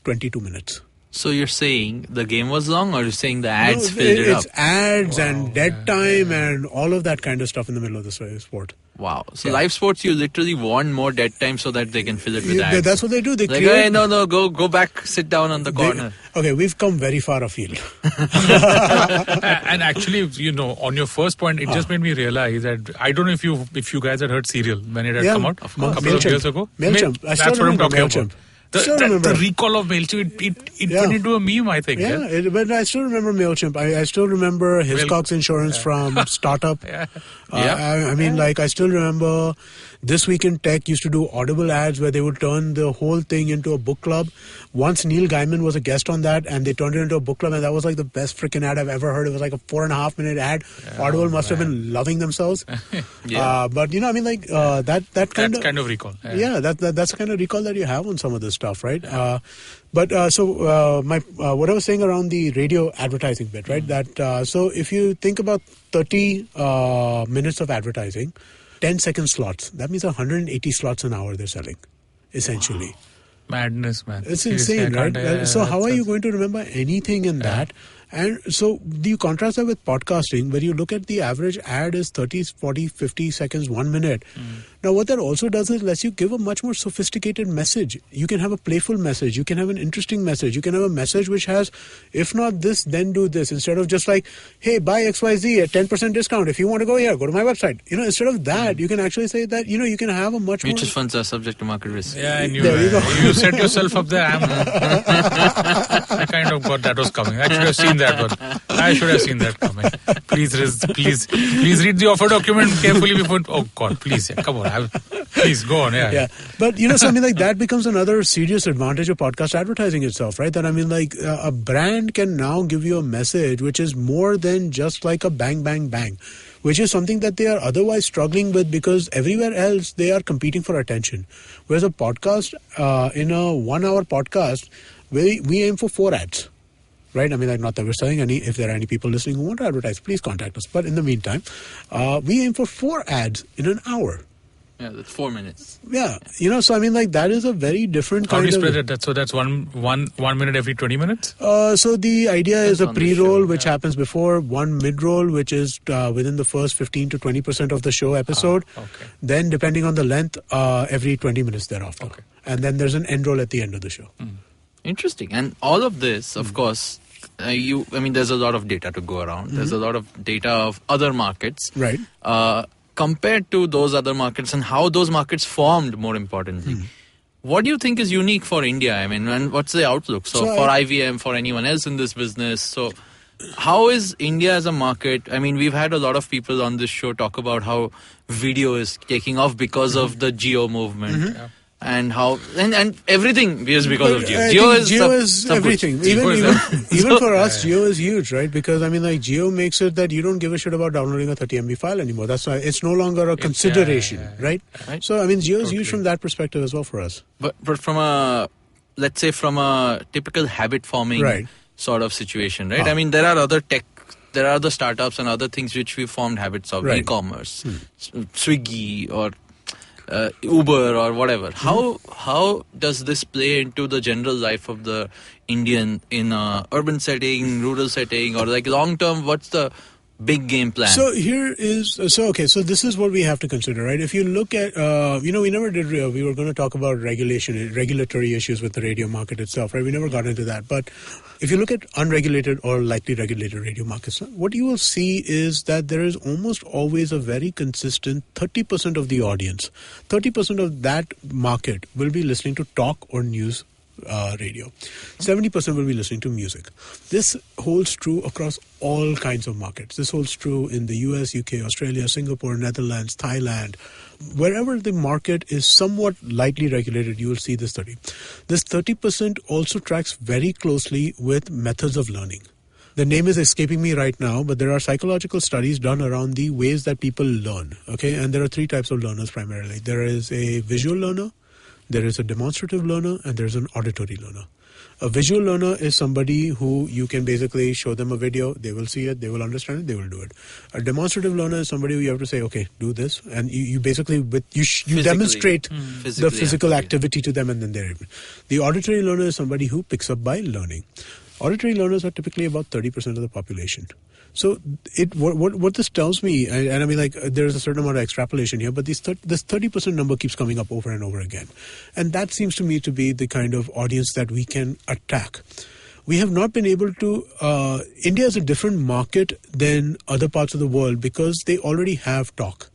[SPEAKER 3] 22 minutes.
[SPEAKER 2] So you're saying the game was long, or you're saying the ads
[SPEAKER 3] No,
[SPEAKER 2] filled it up?
[SPEAKER 3] It's ads and dead time and all of that kind of stuff in the middle of the sport.
[SPEAKER 2] Wow. So live sports, you literally want more dead time so that they can fill it with ads.
[SPEAKER 3] That's what they do. They
[SPEAKER 2] like,
[SPEAKER 3] create...
[SPEAKER 2] hey, no, go back, sit down on the corner.
[SPEAKER 3] Okay, we've come very far afield.
[SPEAKER 4] And actually, on your first point, it just made me realize that I don't know if you guys had heard Serial when it had come out a couple of years ago.
[SPEAKER 3] MailChimp.
[SPEAKER 4] That's what I'm talking about. The recall of MailChimp, it went into a meme, I think.
[SPEAKER 3] But I still remember MailChimp. I still remember Hiscox Insurance from Startup. I mean, I still remember This Week in Tech used to do Audible ads where they would turn the whole thing into a book club. Once Neil Gaiman was a guest on that, and they turned it into a book club, and that was like the best freaking ad I've ever heard. It was like a 4.5-minute ad. Audible must have been loving themselves. But that kind of
[SPEAKER 4] recall.
[SPEAKER 3] That's the kind of recall that you have on some of this stuff, right? What I was saying around the radio advertising bit, right? So if you think about 30 minutes of advertising, 10-second slots, that means 180 slots an hour they're selling, essentially.
[SPEAKER 4] Wow. Madness, man.
[SPEAKER 3] It's insane, right? So how are you going to remember anything in that? And so you contrast that with podcasting, where you look at the average ad is 30, 40, 50 seconds, 1 minute. Now, what that also does is lets you give a much more sophisticated message. You can have a playful message. You can have an interesting message. You can have a message which has, if not this, then do this. Instead of just like, hey, buy XYZ at 10% discount. If you want to go here, go to my website. Instead of that, you can actually say that, you can have a much
[SPEAKER 2] Mutual funds are subject to market risk.
[SPEAKER 4] Yeah, and you set yourself up there. I kind of got that was coming. I should have seen that one. I should have seen that coming. Please read the offer document carefully before. Oh God, please, come on. Please go on.
[SPEAKER 3] But something like that becomes another serious advantage of podcast advertising itself, right? That a brand can now give you a message which is more than just like a bang, bang, bang, which is something that they are otherwise struggling with because everywhere else they are competing for attention. Whereas a podcast, in a 1-hour podcast, we aim for 4 ads. Right? Not that we're selling any. If there are any people listening who want to advertise, please contact us. But in the meantime, we aim for 4 ads in an hour.
[SPEAKER 2] Yeah, that's 4 minutes.
[SPEAKER 3] Yeah, so that is a very different kind of...
[SPEAKER 4] How do you spread that? So that's one minute every 20 minutes?
[SPEAKER 3] So the idea is a pre-roll, which happens before, one mid-roll, which is within the first 15 to 20% of the show episode. Then, depending on the length, every 20 minutes thereafter. And then there's an end roll at the end of the show.
[SPEAKER 2] Interesting. And all of this, of course, there's a lot of data to go around. There's a lot of data of other markets.
[SPEAKER 3] Right.
[SPEAKER 2] Compared to those other markets and how those markets formed, more importantly. What do you think is unique for India? And what's the outlook? So for IVM, for anyone else in this business. So how is India as a market? We've had a lot of people on this show talk about how video is taking off because of the Geo movement. And how and everything is because of Geo.
[SPEAKER 3] Geo is everything. Even for us, Geo is huge, right? Because Geo makes it that you don't give a shit about downloading a 30 MB file anymore. That's why it's no longer a consideration, right? So Geo is huge from that perspective as well for us.
[SPEAKER 2] But from a typical habit forming sort of situation, right? There are other startups and other things which we formed habits of, e-commerce, Swiggy or Uber or whatever. How does this play into the general life of the Indian in a urban setting, rural setting, or long term? What's the big game plan?
[SPEAKER 3] So so this is what we have to consider, right? If you look at, we never did, we were going to talk about regulatory issues with the radio market itself, right? We never got into that. But if you look at unregulated or lightly regulated radio markets, what you will see is that there is almost always a very consistent 30% of the audience. 30% of that market will be listening to talk or news radio. 70% will be listening to music. This holds true across all kinds of markets. This holds true in the US, UK, Australia, Singapore, Netherlands, Thailand. Wherever the market is somewhat lightly regulated, you will see this 30. This 30% also tracks very closely with methods of learning. The name is escaping me right now, but there are psychological studies done around the ways that people learn. And there are 3 types of learners primarily. There is a visual learner, there is a demonstrative learner, and there is an auditory learner. A visual learner is somebody who you can basically show them a video, they will see it, they will understand it, they will do it. A demonstrative learner is somebody who you have to say, okay, do this, and you basically you demonstrate the physical activity to them, and then they're able. The auditory learner is somebody who picks up by learning. Auditory learners are typically about 30% of the population. So what this tells me, and I mean, like, there's a certain amount of extrapolation here, but this 30% number keeps coming up over and over again. And that seems to me to be the kind of audience that we can attack. We have not been able to, India is a different market than other parts of the world because they already have talk.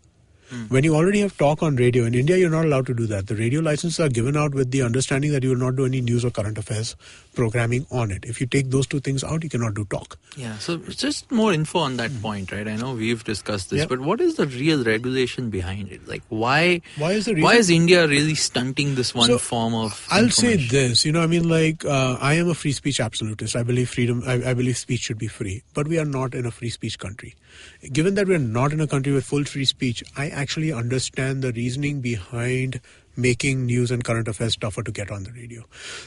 [SPEAKER 3] When you already have talk on radio, in India, you're not allowed to do that. The radio licenses are given out with the understanding that you will not do any news or current affairs programming on it. If you take those two things out, you cannot do talk.
[SPEAKER 2] Yeah, so just more info on that point, right? I know we've discussed this, but what is the real regulation behind it? Like, why is India really stunting this one form of
[SPEAKER 3] I'll say this, I mean, like, I am a free speech absolutist. I believe freedom, I believe speech should be free, but we are not in a free speech country. Given that we're not in a country with full free speech, I actually understand the reasoning behind making news and current affairs tougher to get on the radio.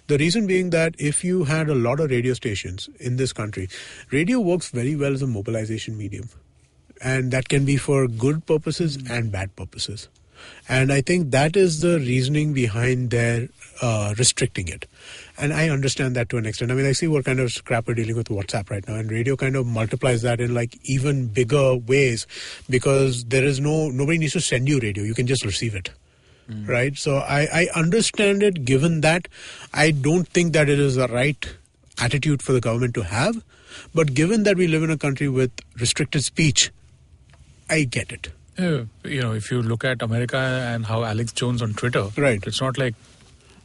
[SPEAKER 3] The reason being that if you had a lot of radio stations in this country, radio works very well as a mobilization medium. And that can be for good purposes and bad purposes. And I think that is the reasoning behind their restricting it. And I understand that to an extent. I mean, I see what kind of crap we're dealing with WhatsApp right now, and radio kind of multiplies that in like even bigger ways because nobody needs to send you radio. You can just receive it. Right? So I understand it. Given that, I don't think that it is the right attitude for the government to have. But given that we live in a country with restricted speech, I get it.
[SPEAKER 4] If you look at America and how Alex Jones on Twitter,
[SPEAKER 3] right?
[SPEAKER 4] It's not like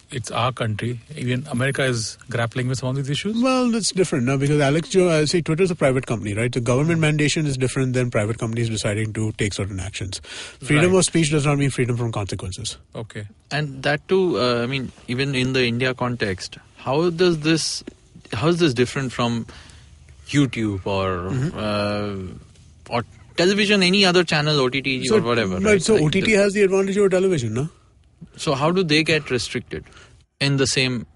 [SPEAKER 4] it's our country. Even America is grappling with some of these issues.
[SPEAKER 3] Well, that's different now because Alex Jones, Twitter is a private company, right? The government mandation is different than private companies deciding to take certain actions. Freedom of speech does not mean freedom from consequences.
[SPEAKER 4] Okay.
[SPEAKER 2] And that too, I mean, even in the India context, how is this different from YouTube or television, any other channel, OTT or whatever?
[SPEAKER 3] Right? So like OTT has the advantage over television, no?
[SPEAKER 2] So how do they get restricted in the same,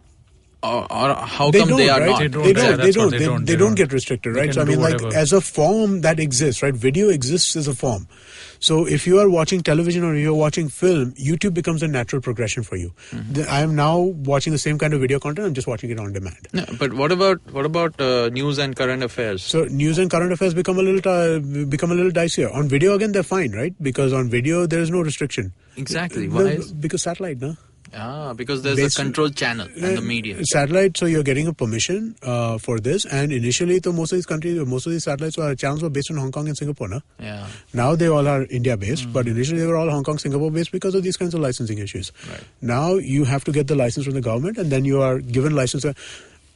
[SPEAKER 2] or how come they are not?
[SPEAKER 3] They don't get restricted, right? So I mean, like, as a form that exists, right? Video exists as a form. So if you are watching television or you're watching film, YouTube becomes a natural progression for you. I am now watching the same kind of video content. I'm just watching it on demand.
[SPEAKER 2] No, but what about news and current affairs?
[SPEAKER 3] So news and current affairs become a little dicier. On video again, they're fine, right? Because on video there is no restriction.
[SPEAKER 2] Exactly. Why?
[SPEAKER 3] Because satellite, no?
[SPEAKER 2] Because there's a control channel and the media.
[SPEAKER 3] Satellite, so you're getting a permission for this. And initially, most of these countries, most of these satellites channels were based in Hong Kong and Singapore, no?
[SPEAKER 2] Yeah.
[SPEAKER 3] Now they all are India-based, but initially they were all Hong Kong, Singapore-based because of these kinds of licensing issues.
[SPEAKER 2] Right.
[SPEAKER 3] Now you have to get the license from the government, and then you are given license.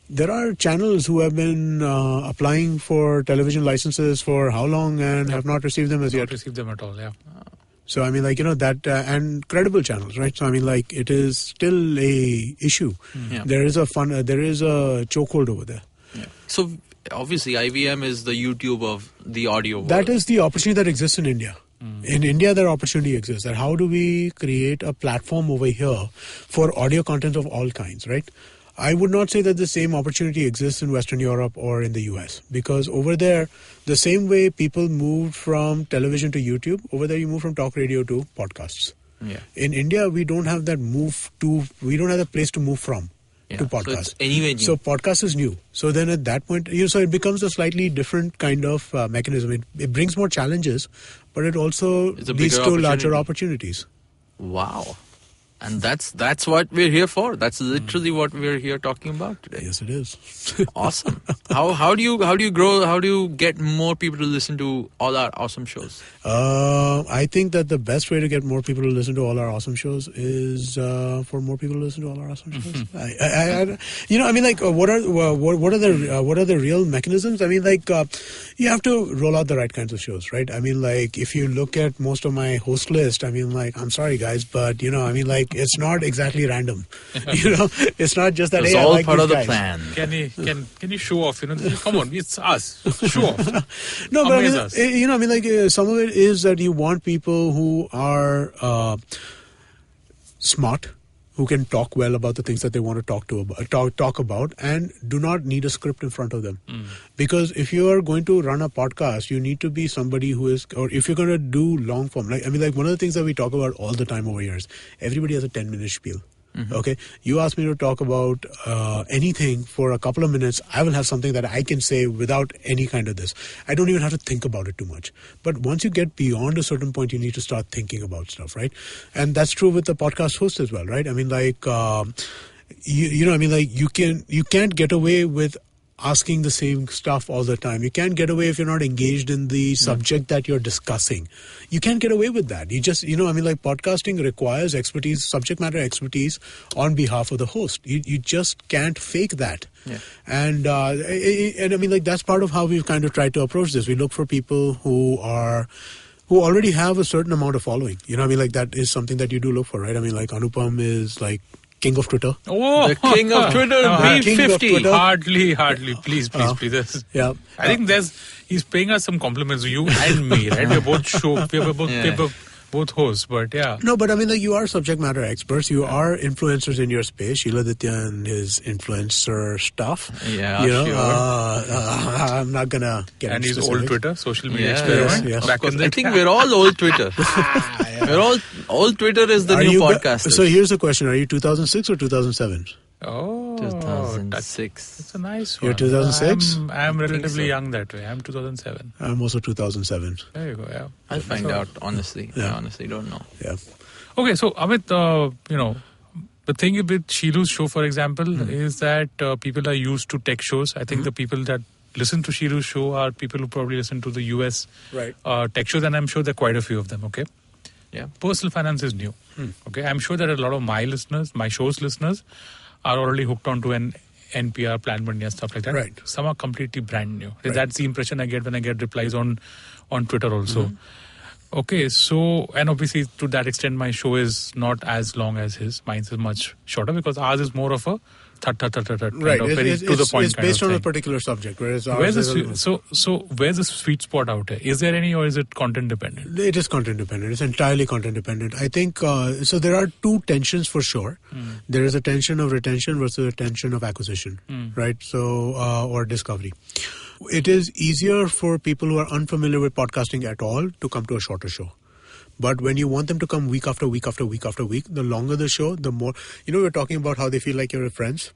[SPEAKER 3] There are channels who have been applying for television licenses for how long and have not received them as yet.
[SPEAKER 4] Not received them at all, yeah.
[SPEAKER 3] So, I mean, like, that, and credible channels, right? So, I mean, like, it is still a issue.
[SPEAKER 2] Yeah.
[SPEAKER 3] There is a chokehold over there.
[SPEAKER 2] Yeah. So, obviously, IVM is the YouTube of the audio world.
[SPEAKER 3] That is the opportunity that exists in India. In India, that opportunity exists. That how do we create a platform over here for audio content of all kinds, right? I would not say that the same opportunity exists in Western Europe or in the US, because over there, the same way people moved from television to YouTube, over there you move from talk radio to podcasts.
[SPEAKER 2] Yeah.
[SPEAKER 3] In India, we don't have that we don't have a place to move from to podcasts.
[SPEAKER 2] So it's anyway new.
[SPEAKER 3] So podcast is new. So then at that point, so it becomes a slightly different kind of mechanism. It brings more challenges, but it also leads to larger opportunities.
[SPEAKER 2] Wow. And that's what we're here for. That's literally what we're here talking about today.
[SPEAKER 3] Yes, it is.
[SPEAKER 2] Awesome. How do you grow? How do you get more people to listen to all our awesome shows?
[SPEAKER 3] I think that the best way to get more people to listen to all our awesome shows is for more people to listen to all our awesome shows. I mean, like, what are the real mechanisms? I mean, like, you have to roll out the right kinds of shows, right? I mean, like, if you look at most of my host list, I mean, like, I'm sorry guys, but I mean, like, it's not exactly random. It's not just that.
[SPEAKER 2] It's
[SPEAKER 3] hey,
[SPEAKER 2] all
[SPEAKER 3] I like
[SPEAKER 2] part of the
[SPEAKER 3] guys.
[SPEAKER 2] plan.
[SPEAKER 4] Can you show off? Come on, it's us. Show off.
[SPEAKER 3] No, but I mean, like, some of it is that you want people who are smart, who can talk well about the things that they want to talk about, and do not need a script in front of them. Because if you are going to run a podcast, you need to be somebody who is, or if you're going to do long form, like one of the things that we talk about all the time over here is everybody has a 10-minute spiel. Okay, you ask me to talk about anything for a couple of minutes, I will have something that I can say without any kind of this. I don't even have to think about it too much. But once you get beyond a certain point, you need to start thinking about stuff, right? And that's true with the podcast host as well, right? I mean, like, you can't get away with asking the same stuff all the time. You can't get away if you're not engaged in the subject that you're discussing. You can't get away with that. You just, podcasting requires expertise, subject matter expertise on behalf of the host. You just can't fake that.
[SPEAKER 2] Yeah.
[SPEAKER 3] And that's part of how we've kind of tried to approach this. We look for people who already have a certain amount of following. That is something that you do look for, right? I mean, like Anupam is like king of Twitter.
[SPEAKER 2] Oh, the king of Twitter, B50.
[SPEAKER 4] Hardly. Please.
[SPEAKER 3] Yeah.
[SPEAKER 4] I think he's paying us some compliments, you and me, right? We're both hosts, but yeah.
[SPEAKER 3] No, but you are subject matter experts. You are influencers in your space. Shiladitya and his influencer stuff.
[SPEAKER 2] Yeah,
[SPEAKER 3] sure. I'm not going to get
[SPEAKER 4] into
[SPEAKER 3] specifics.
[SPEAKER 4] And he's old Twitter, social media experiment.
[SPEAKER 3] Yes.
[SPEAKER 4] Back in the
[SPEAKER 2] I think we're all old Twitter. We're all Twitter is the new podcast.
[SPEAKER 3] So here's the question. Are you 2006 or 2007?
[SPEAKER 4] Oh,
[SPEAKER 2] 2006.
[SPEAKER 4] It's a nice one.
[SPEAKER 3] You're 2006?
[SPEAKER 4] I'm relatively young that way. I'm 2007.
[SPEAKER 3] I'm also 2007.
[SPEAKER 4] There you go, yeah.
[SPEAKER 2] I'll find out, honestly.
[SPEAKER 3] Yeah.
[SPEAKER 2] I honestly don't know.
[SPEAKER 3] Yeah.
[SPEAKER 4] Okay, so Amit, the thing with Shilu's show, for example, is that people are used to tech shows. I think the people that listen to Shilu's show are people who probably listen to the US tech shows, and I'm sure there are quite a few of them, okay?
[SPEAKER 2] Yeah.
[SPEAKER 4] Personal finance is new. Okay, I'm sure that a lot of my show's listeners, are already hooked onto an NPR, Plan Money and stuff like that.
[SPEAKER 3] Right.
[SPEAKER 4] Some are completely brand new.
[SPEAKER 3] Right.
[SPEAKER 4] That's the impression I get when I get replies on Twitter also. Okay, so, and obviously to that extent my show is not as long as his. Mine is much shorter because ours is more of a
[SPEAKER 3] Right.
[SPEAKER 4] kind of very to the point.
[SPEAKER 3] It's based on a particular subject, whereas
[SPEAKER 4] where's the sweet spot out here? Is there any, or is it content dependent?
[SPEAKER 3] It is content dependent. It's entirely content dependent. I think so. There are two tensions for sure. There is a tension of retention versus a tension of acquisition, right? So or discovery. It is easier for people who are unfamiliar with podcasting at all to come to a shorter show. But when you want them to come week after week after week after week, the longer the show, the more... we're talking about how they feel like you're friends.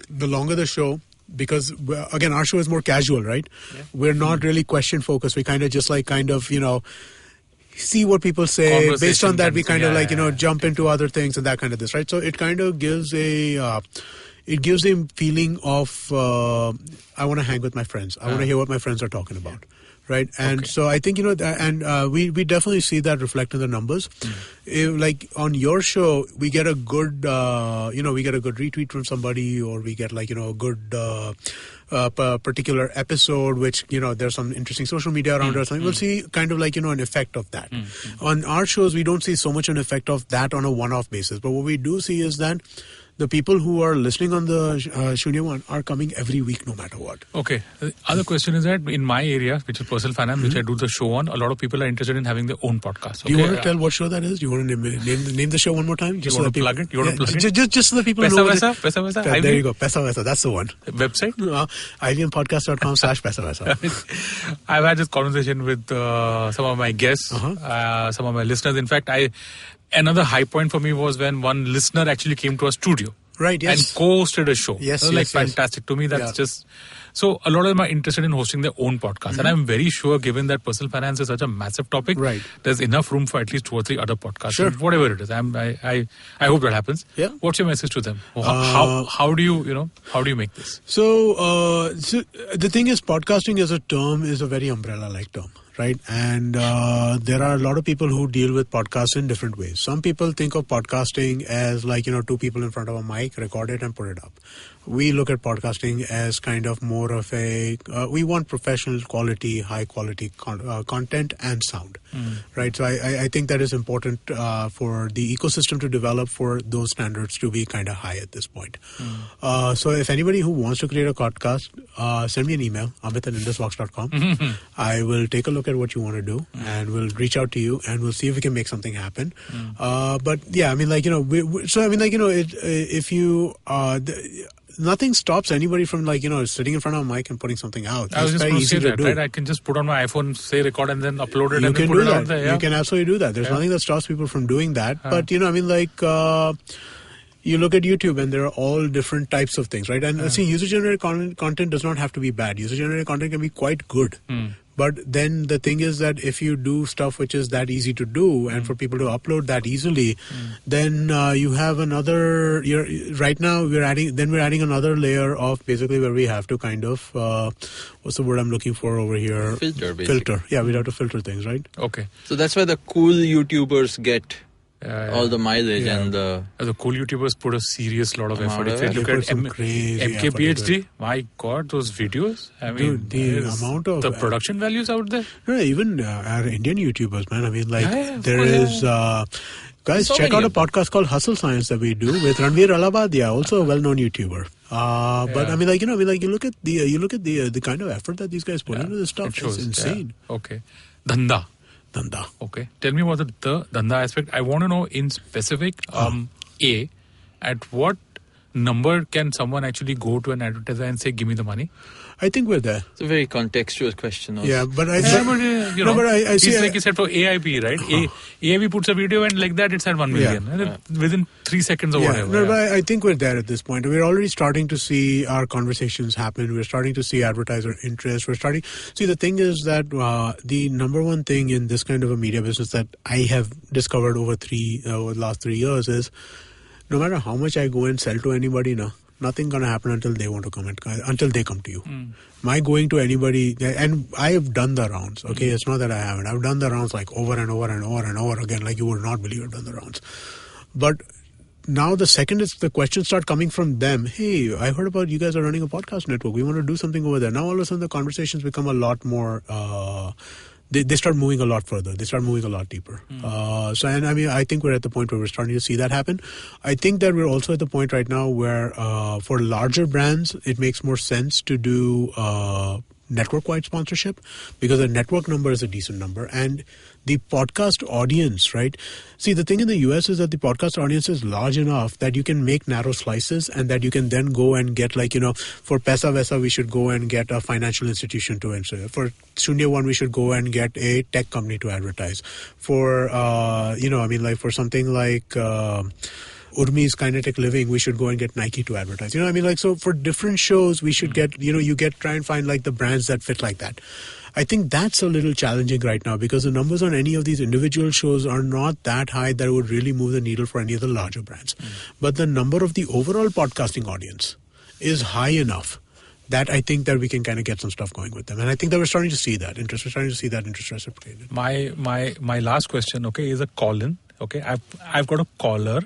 [SPEAKER 3] The longer the show, because, again, our show is more casual, right? Yeah. We're not really question-focused. We kind of just see what people say. Based on that, we kind of jump into other things and that kind of this, right? So it kind of gives a... It gives a feeling of, I want to hang with my friends. I want to hear what my friends are talking about. Right. And so I think, we definitely see that reflect in the numbers. Like on your show, we get a good, retweet from somebody, or we get a good particular episode, which, there's some interesting social media around it or something. We'll see kind of an effect of that. On our shows, we don't see so much an effect of that on a one-off basis. But what we do see is that the people who are listening on the Shunya One are coming every week, no matter what.
[SPEAKER 4] Okay. The other question is that in my area, which is personal finance, which I do the show on, a lot of people are interested in having their own podcast. Okay?
[SPEAKER 3] Do you want to tell what show that is? Do you want to name the show one more time?
[SPEAKER 4] Just you want to plug it? You want to plug it?
[SPEAKER 3] Just so that people
[SPEAKER 4] Paisa
[SPEAKER 3] know.
[SPEAKER 4] Paisa Vaisa.
[SPEAKER 3] There you go. Paisa Vaisa. That's the one.
[SPEAKER 4] Website?
[SPEAKER 3] IVMpodcast.com/Paisa Vaisa.
[SPEAKER 4] I've had this conversation with some of my guests, some of my listeners. In fact, another high point for me was when one listener actually came to our studio.
[SPEAKER 3] Right, yes.
[SPEAKER 4] And co-hosted a show.
[SPEAKER 3] Yes,
[SPEAKER 4] fantastic. To me, that's just... So, a lot of them are interested in hosting their own podcast. And I'm very sure, given that personal finance is such a massive topic, there's enough room for at least 2 or 3 other podcasts.
[SPEAKER 3] Sure.
[SPEAKER 4] Whatever it is. I hope that happens.
[SPEAKER 3] Yeah.
[SPEAKER 4] What's your message to them? How do you make this?
[SPEAKER 3] So the thing is, podcasting as a term is a very umbrella-like term. Right. And there are a lot of people who deal with podcasts in different ways. Some people think of podcasting as 2 people in front of a mic, record it and put it up. We look at podcasting as kind of more of we want professional quality, high quality content and sound. Right. So I think that is important for the ecosystem to develop, for those standards to be kind of high at this point. So if anybody who wants to create a podcast, send me an email, amit@nbsp.com. I will take a look at what you want to do, and we'll reach out to you, and we'll see if we can make something happen. But yeah, I mean, like, if you nothing stops anybody from, like, sitting in front of a mic and putting something out.
[SPEAKER 4] I was
[SPEAKER 3] It's
[SPEAKER 4] just
[SPEAKER 3] very
[SPEAKER 4] going to say
[SPEAKER 3] easy to
[SPEAKER 4] that,
[SPEAKER 3] do.
[SPEAKER 4] right? I can just put on my iPhone, say record, and then upload it
[SPEAKER 3] You
[SPEAKER 4] and
[SPEAKER 3] can
[SPEAKER 4] then put
[SPEAKER 3] do
[SPEAKER 4] it
[SPEAKER 3] that.
[SPEAKER 4] out there. Yeah.
[SPEAKER 3] You can absolutely do that. There's nothing that stops people from doing that. But, I mean, like, you look at YouTube and there are all different types of things, right? And see, user-generated content does not have to be bad. User-generated content can be quite good. But then the thing is that if you do stuff which is that easy to do and for people to upload that easily, then you have another. Right now we're adding another layer of basically where we have to kind of what's the word I'm looking for over here?
[SPEAKER 2] Filter, basically.
[SPEAKER 3] Filter. Yeah, we have to filter things, right?
[SPEAKER 4] Okay.
[SPEAKER 2] So that's why the cool YouTubers get all the mileage and the...
[SPEAKER 4] The cool YouTubers put a serious lot of effort. If you
[SPEAKER 3] They
[SPEAKER 4] look
[SPEAKER 3] put
[SPEAKER 4] at
[SPEAKER 3] some crazy effort into
[SPEAKER 4] MKPHD, my God, those videos. I mean,
[SPEAKER 3] Dude, the amount of
[SPEAKER 4] the production values out there.
[SPEAKER 3] No, even our Indian YouTubers, man. I mean, like, there
[SPEAKER 4] Yeah.
[SPEAKER 3] is. Guys,
[SPEAKER 2] So
[SPEAKER 3] check
[SPEAKER 2] many
[SPEAKER 3] out a
[SPEAKER 2] of them.
[SPEAKER 3] podcast called Hustle Science that we do with Ranveer Alabadia, also a well-known YouTuber. But I mean, like, you look at the kind of effort that these guys put into this
[SPEAKER 4] It
[SPEAKER 3] stuff.
[SPEAKER 4] shows.
[SPEAKER 3] It's insane.
[SPEAKER 4] Yeah. Okay. Dhanda. Okay. Tell me about the Dhanda aspect. I want to know in specific, at what number can someone actually go to an advertiser and say, give me the money?
[SPEAKER 3] I think we're there.
[SPEAKER 2] It's a very contextual question also.
[SPEAKER 3] Yeah, but I
[SPEAKER 4] I
[SPEAKER 3] see.
[SPEAKER 4] It's like you said for AIP, right? AIP puts a video and like that it's at 1 million. And within 3 seconds or whatever.
[SPEAKER 3] No, but I think we're there at this point. We're already starting to see our conversations happen. We're starting to see advertiser interest. See, the thing is that the number one thing in this kind of a media business that I have discovered over the last 3 years is no matter how much I go and sell to anybody now, nothing's going to happen until they want to come until they come to you. My going to anybody, and I have done the rounds, okay? It's not that I haven't. I've done the rounds like over and over and over and over again, like you would not believe I've done the rounds. But now the second the questions start coming from them, hey, I heard about you guys are running a podcast network. We want to do something over there. Now all of a sudden the conversations become a lot more... They start moving a lot further. They start moving a lot deeper. And I mean, I think we're at the point where we're starting to see that happen. I think that we're also at the point right now where for larger brands, it makes more sense to do network-wide sponsorship because a network number is a decent number. And the podcast audience, right? See, the thing in the US is that the podcast audience is large enough that you can make narrow slices and that you can then go and get, like, for Pesa Vesa, we should go and get a financial institution to answer. For Shunya One, we should go and get a tech company to advertise. For, for something like... Urmi's Kinetic Living, we should go and get Nike to advertise. So for different shows, we should get, try and find like the brands that fit like that. I think that's a little challenging right now because the numbers on any of these individual shows are not that high that would really move the needle for any of the larger brands. But the number of the overall podcasting audience is high enough that I think that we can kind of get some stuff going with them. And I think that we're starting to see that interest. We're starting to see that interest reciprocated.
[SPEAKER 4] My last question, okay, is a call-in. Okay, I've got a caller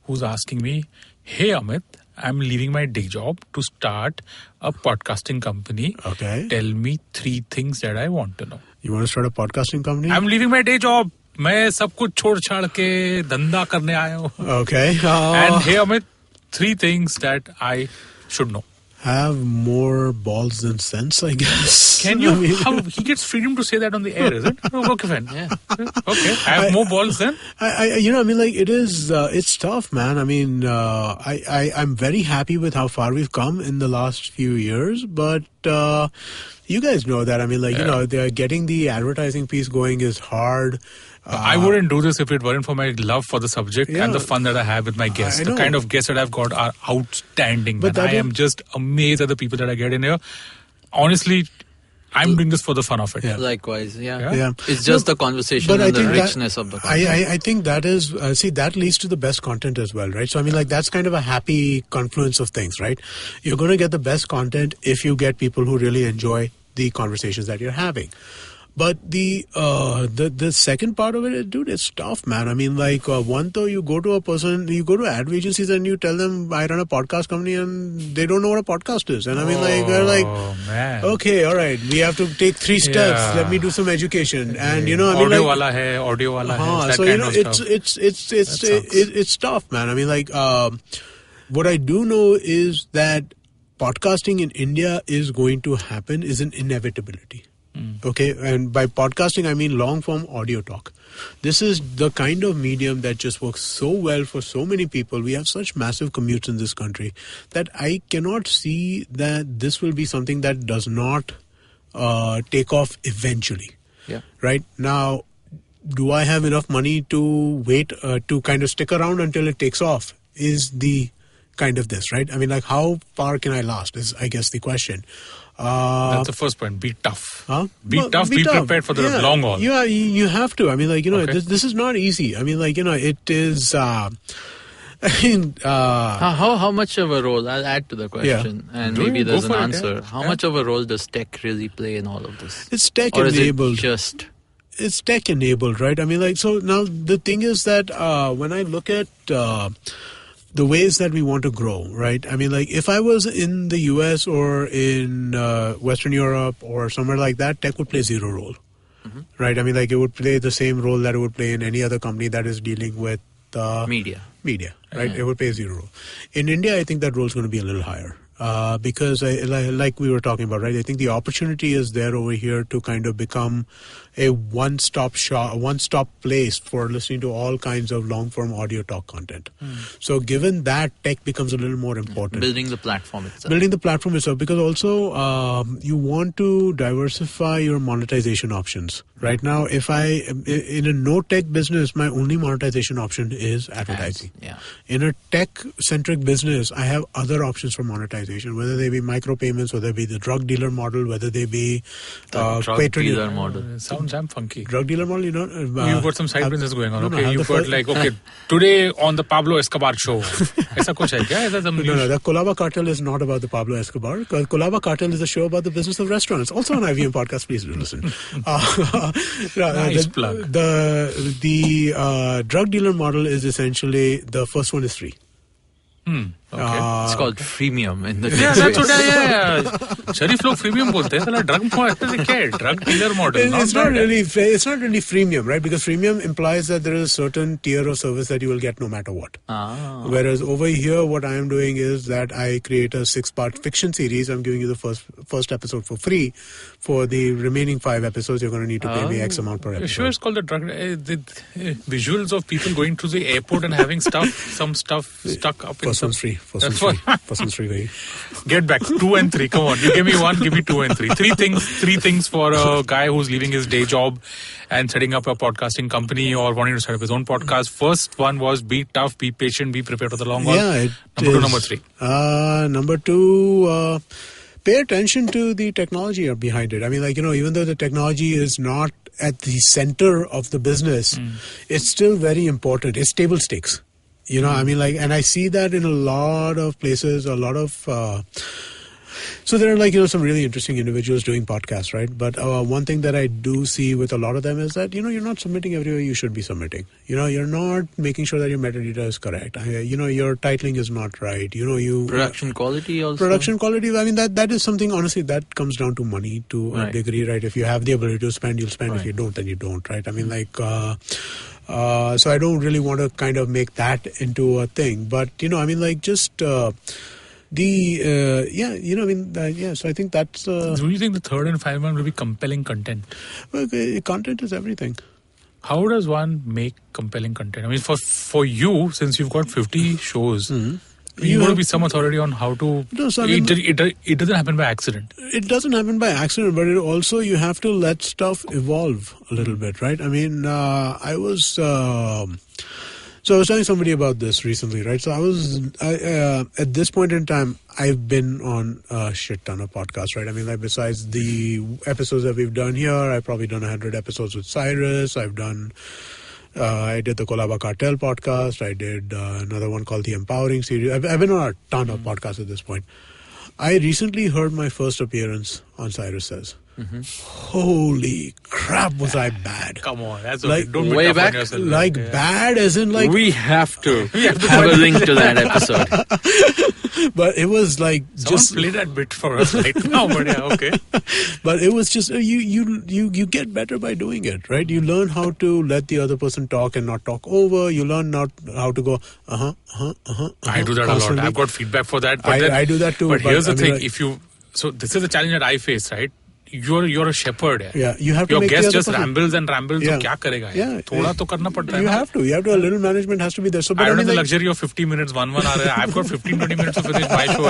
[SPEAKER 4] who's asking me, hey Amit, I'm leaving my day job to start a podcasting company.
[SPEAKER 3] Okay.
[SPEAKER 4] Tell me 3 things that I want to know.
[SPEAKER 3] You want to start a podcasting company?
[SPEAKER 4] I'm leaving my day job. मैं सब कुछ छोड़ छाड़ के धंधा करने आया हूँ.
[SPEAKER 3] Okay.
[SPEAKER 4] And hey Amit, 3 things that I should know.
[SPEAKER 3] Have more balls than sense, I guess.
[SPEAKER 4] Can you? He gets freedom to say that on the air, is it? Oh, okay, fine. Yeah. Okay. I have more balls then.
[SPEAKER 3] It is. It's tough, man. I mean, I'm very happy with how far we've come in the last few years, but you guys know that. I mean, they're getting the advertising piece going is hard.
[SPEAKER 4] I wouldn't do this if it weren't for my love for the subject and the fun that I have with my guests. The kind of guests that I've got are outstanding. But I am just amazed at the people that I get in here. Honestly, I'm doing this for the fun of it.
[SPEAKER 2] Yeah. Likewise, yeah.
[SPEAKER 3] Yeah.
[SPEAKER 2] It's just the conversation and the richness of the content.
[SPEAKER 3] I think that is, that leads to the best content as well, right? So, I mean, like, that's kind of a happy confluence of things, right? You're going to get the best content if you get people who really enjoy the conversations that you're having. But the second part of it, dude, it's tough, man. I mean, like, one though, you go to ad agencies and you tell them I run a podcast company and they don't know what a podcast is. And I mean, like, they're like,
[SPEAKER 4] man.
[SPEAKER 3] Okay, all right, we have to take 3 steps.
[SPEAKER 4] Yeah.
[SPEAKER 3] Let me do some education. And,
[SPEAKER 4] audio wala hai,
[SPEAKER 3] so, it's tough, man. I mean, like, what I do know is that podcasting in India is going to happen is an inevitability. Okay, and by podcasting, I mean long-form audio talk. This is the kind of medium that just works so well for so many people. We have such massive commutes in this country that I cannot see that this will be something that does not take off eventually.
[SPEAKER 2] Yeah.
[SPEAKER 3] Right? Now, do I have enough money to wait to kind of stick around until it takes off? Is the kind of this, right? I mean, like, how far can I last is, I guess, the question.
[SPEAKER 4] That's the first point. Be tough.
[SPEAKER 3] Huh?
[SPEAKER 4] Be
[SPEAKER 3] Well,
[SPEAKER 4] tough. Be prepared for the long haul.
[SPEAKER 3] Yeah, you have to. I mean, like,
[SPEAKER 4] Okay.
[SPEAKER 3] this is not easy. I mean, like, it is. I mean,
[SPEAKER 2] How much of a role? I'll add to the question, and
[SPEAKER 4] Do
[SPEAKER 2] maybe
[SPEAKER 4] it.
[SPEAKER 2] there's
[SPEAKER 4] Go
[SPEAKER 2] an
[SPEAKER 4] for it,
[SPEAKER 2] answer.
[SPEAKER 4] yeah.
[SPEAKER 2] How
[SPEAKER 4] Yeah.
[SPEAKER 2] much of a role does tech really play in all of this?
[SPEAKER 3] it's tech
[SPEAKER 2] Or is it
[SPEAKER 3] enabled.
[SPEAKER 2] just
[SPEAKER 3] It's tech enabled, right? I mean, like, so now the thing is that when I look at the ways that we want to grow, right? I mean, like, if I was in the US or in Western Europe or somewhere like that, tech would play zero role, right? I mean, like, it would play the same role that it would play in any other company that is dealing with
[SPEAKER 2] media?
[SPEAKER 3] right? It would play zero role. In India, I think that role is going to be a little higher. Because like we were talking about, right? I think the opportunity is there over here to kind of become a one-stop shop, a one-stop place for listening to all kinds of long-form audio talk content. So given that, tech becomes a little more important.
[SPEAKER 2] Building the platform itself.
[SPEAKER 3] Building the platform itself, because also you want to diversify your monetization options. Right now, if in a no-tech business, my only monetization option is advertising.
[SPEAKER 2] Yeah.
[SPEAKER 3] In a tech-centric business, I have other options for monetization, whether they be micropayments, whether they be the drug dealer model, whether they be
[SPEAKER 2] Drug
[SPEAKER 3] patronage.
[SPEAKER 2] dealer model.
[SPEAKER 4] Sounds damn funky.
[SPEAKER 3] Drug dealer model,
[SPEAKER 4] You've got some side business going on.
[SPEAKER 3] no, no,
[SPEAKER 4] Okay,
[SPEAKER 3] have
[SPEAKER 4] you've
[SPEAKER 3] the
[SPEAKER 4] got
[SPEAKER 3] first-
[SPEAKER 4] like, okay, today on the Pablo Escobar show. Aisa kuch hai kya? Is that some
[SPEAKER 3] No, the Colaba Cartel is not about the Pablo Escobar. Colaba Cartel is a show about the business of restaurants. Also on IVM Podcast, please do listen.
[SPEAKER 4] Nice plug.
[SPEAKER 3] The drug dealer model is essentially, the first one is free.
[SPEAKER 4] Okay.
[SPEAKER 2] It's called freemium in the
[SPEAKER 4] Yeah,
[SPEAKER 2] tech
[SPEAKER 4] that's
[SPEAKER 2] space.
[SPEAKER 4] what yeah. Sharif log premium bolte hain. Sala drug drug dealer model.
[SPEAKER 3] It's not
[SPEAKER 4] bad.
[SPEAKER 3] really freemium, right? Because freemium implies that there is a certain tier of service that you will get no matter what. Whereas over here, what I am doing is that I create a 6-part fiction series. I'm giving you the first episode for free. For the remaining 5 episodes, you're going to need to pay me X amount per
[SPEAKER 4] You
[SPEAKER 3] episode.
[SPEAKER 4] sure it's called the drug? The visuals of people going to the airport and having some stuff stuck up in
[SPEAKER 3] First
[SPEAKER 4] some.
[SPEAKER 3] one's free. First
[SPEAKER 4] That's
[SPEAKER 3] one's free.
[SPEAKER 4] what-
[SPEAKER 3] First one's free. Very.
[SPEAKER 4] Get back 2 and 3. Come on, you give me 1, give me 2 and 3. Three things for a guy who's leaving his day job and setting up a podcasting company or wanting to set up his own podcast. First one was be tough, be patient, be prepared for the long haul.
[SPEAKER 3] Yeah,
[SPEAKER 4] Number 3.
[SPEAKER 3] Number 2, pay attention to the technology behind it. I mean, like, even though the technology is not at the center of the business, it's still very important. It's table stakes. I mean, like, and I see that in a lot of places, a lot of... So there are, like, some really interesting individuals doing podcasts, right? But one thing that I do see with a lot of them is that, you're not submitting everywhere you should be submitting. You're not making sure that your metadata is correct. Your titling is not right.
[SPEAKER 2] Production quality also.
[SPEAKER 3] Production quality, I mean, that is something, honestly, that comes down to money to a
[SPEAKER 2] Right.
[SPEAKER 3] degree, right? If you have the ability to spend, you'll spend.
[SPEAKER 4] Right.
[SPEAKER 3] If you don't, then you don't, right? I mean, like... so I don't really want to kind of make that into a thing. But, I mean, like, just... So I think that's...
[SPEAKER 4] Do you think the third and final one will be compelling content?
[SPEAKER 3] Content is everything.
[SPEAKER 4] How does one make compelling content? I mean, for you, since you've got 50 shows, you want to be some authority on how to...
[SPEAKER 3] No, so I mean-
[SPEAKER 4] it doesn't happen by accident.
[SPEAKER 3] It doesn't happen by accident, but you have to let stuff evolve a little bit, right? I mean, I was telling somebody about this recently, right? So at this point in time, I've been on a shit ton of podcasts, right? I mean, like, besides the episodes that we've done here, I've probably done 100 episodes with Cyrus. I did the Colaba Cartel podcast. I did another one called the Empowering series. I've been on a ton of podcasts at this point. I recently heard my first appearance on Cyrus Says. Holy crap, was I bad?
[SPEAKER 4] Come on, that's
[SPEAKER 3] Like,
[SPEAKER 4] okay. Don't be
[SPEAKER 2] way
[SPEAKER 4] tough on
[SPEAKER 2] back,
[SPEAKER 4] yourself.
[SPEAKER 3] Like, bad as in, like...
[SPEAKER 2] We have to have a link to that episode.
[SPEAKER 3] But it was like
[SPEAKER 4] Someone
[SPEAKER 3] just...
[SPEAKER 4] play that bit for us right now, but yeah, okay.
[SPEAKER 3] But it was just... You get better by doing it, right? You learn how to let the other person talk and not talk over. You learn not how to go,
[SPEAKER 4] I do that
[SPEAKER 3] constantly.
[SPEAKER 4] a lot. I've got feedback for that. But
[SPEAKER 3] I do that too,
[SPEAKER 4] But
[SPEAKER 3] but
[SPEAKER 4] here's
[SPEAKER 3] I
[SPEAKER 4] the
[SPEAKER 3] mean,
[SPEAKER 4] thing.
[SPEAKER 3] like-
[SPEAKER 4] So this is the challenge that I face, right? you're a shepherd.
[SPEAKER 3] Yeah, you have to
[SPEAKER 4] Your
[SPEAKER 3] make
[SPEAKER 4] guest
[SPEAKER 3] the other
[SPEAKER 4] just
[SPEAKER 3] person.
[SPEAKER 4] rambles and rambles.
[SPEAKER 3] Yeah.
[SPEAKER 4] तो क्या करेगा?
[SPEAKER 3] Yeah.
[SPEAKER 4] थोड़ा तो करना पड़ता है.
[SPEAKER 3] You have to. A little management has to be there. So, but
[SPEAKER 4] I don't have the
[SPEAKER 3] like,
[SPEAKER 4] luxury of 50 minutes, one hour. I've got 15-20 minutes to finish my show.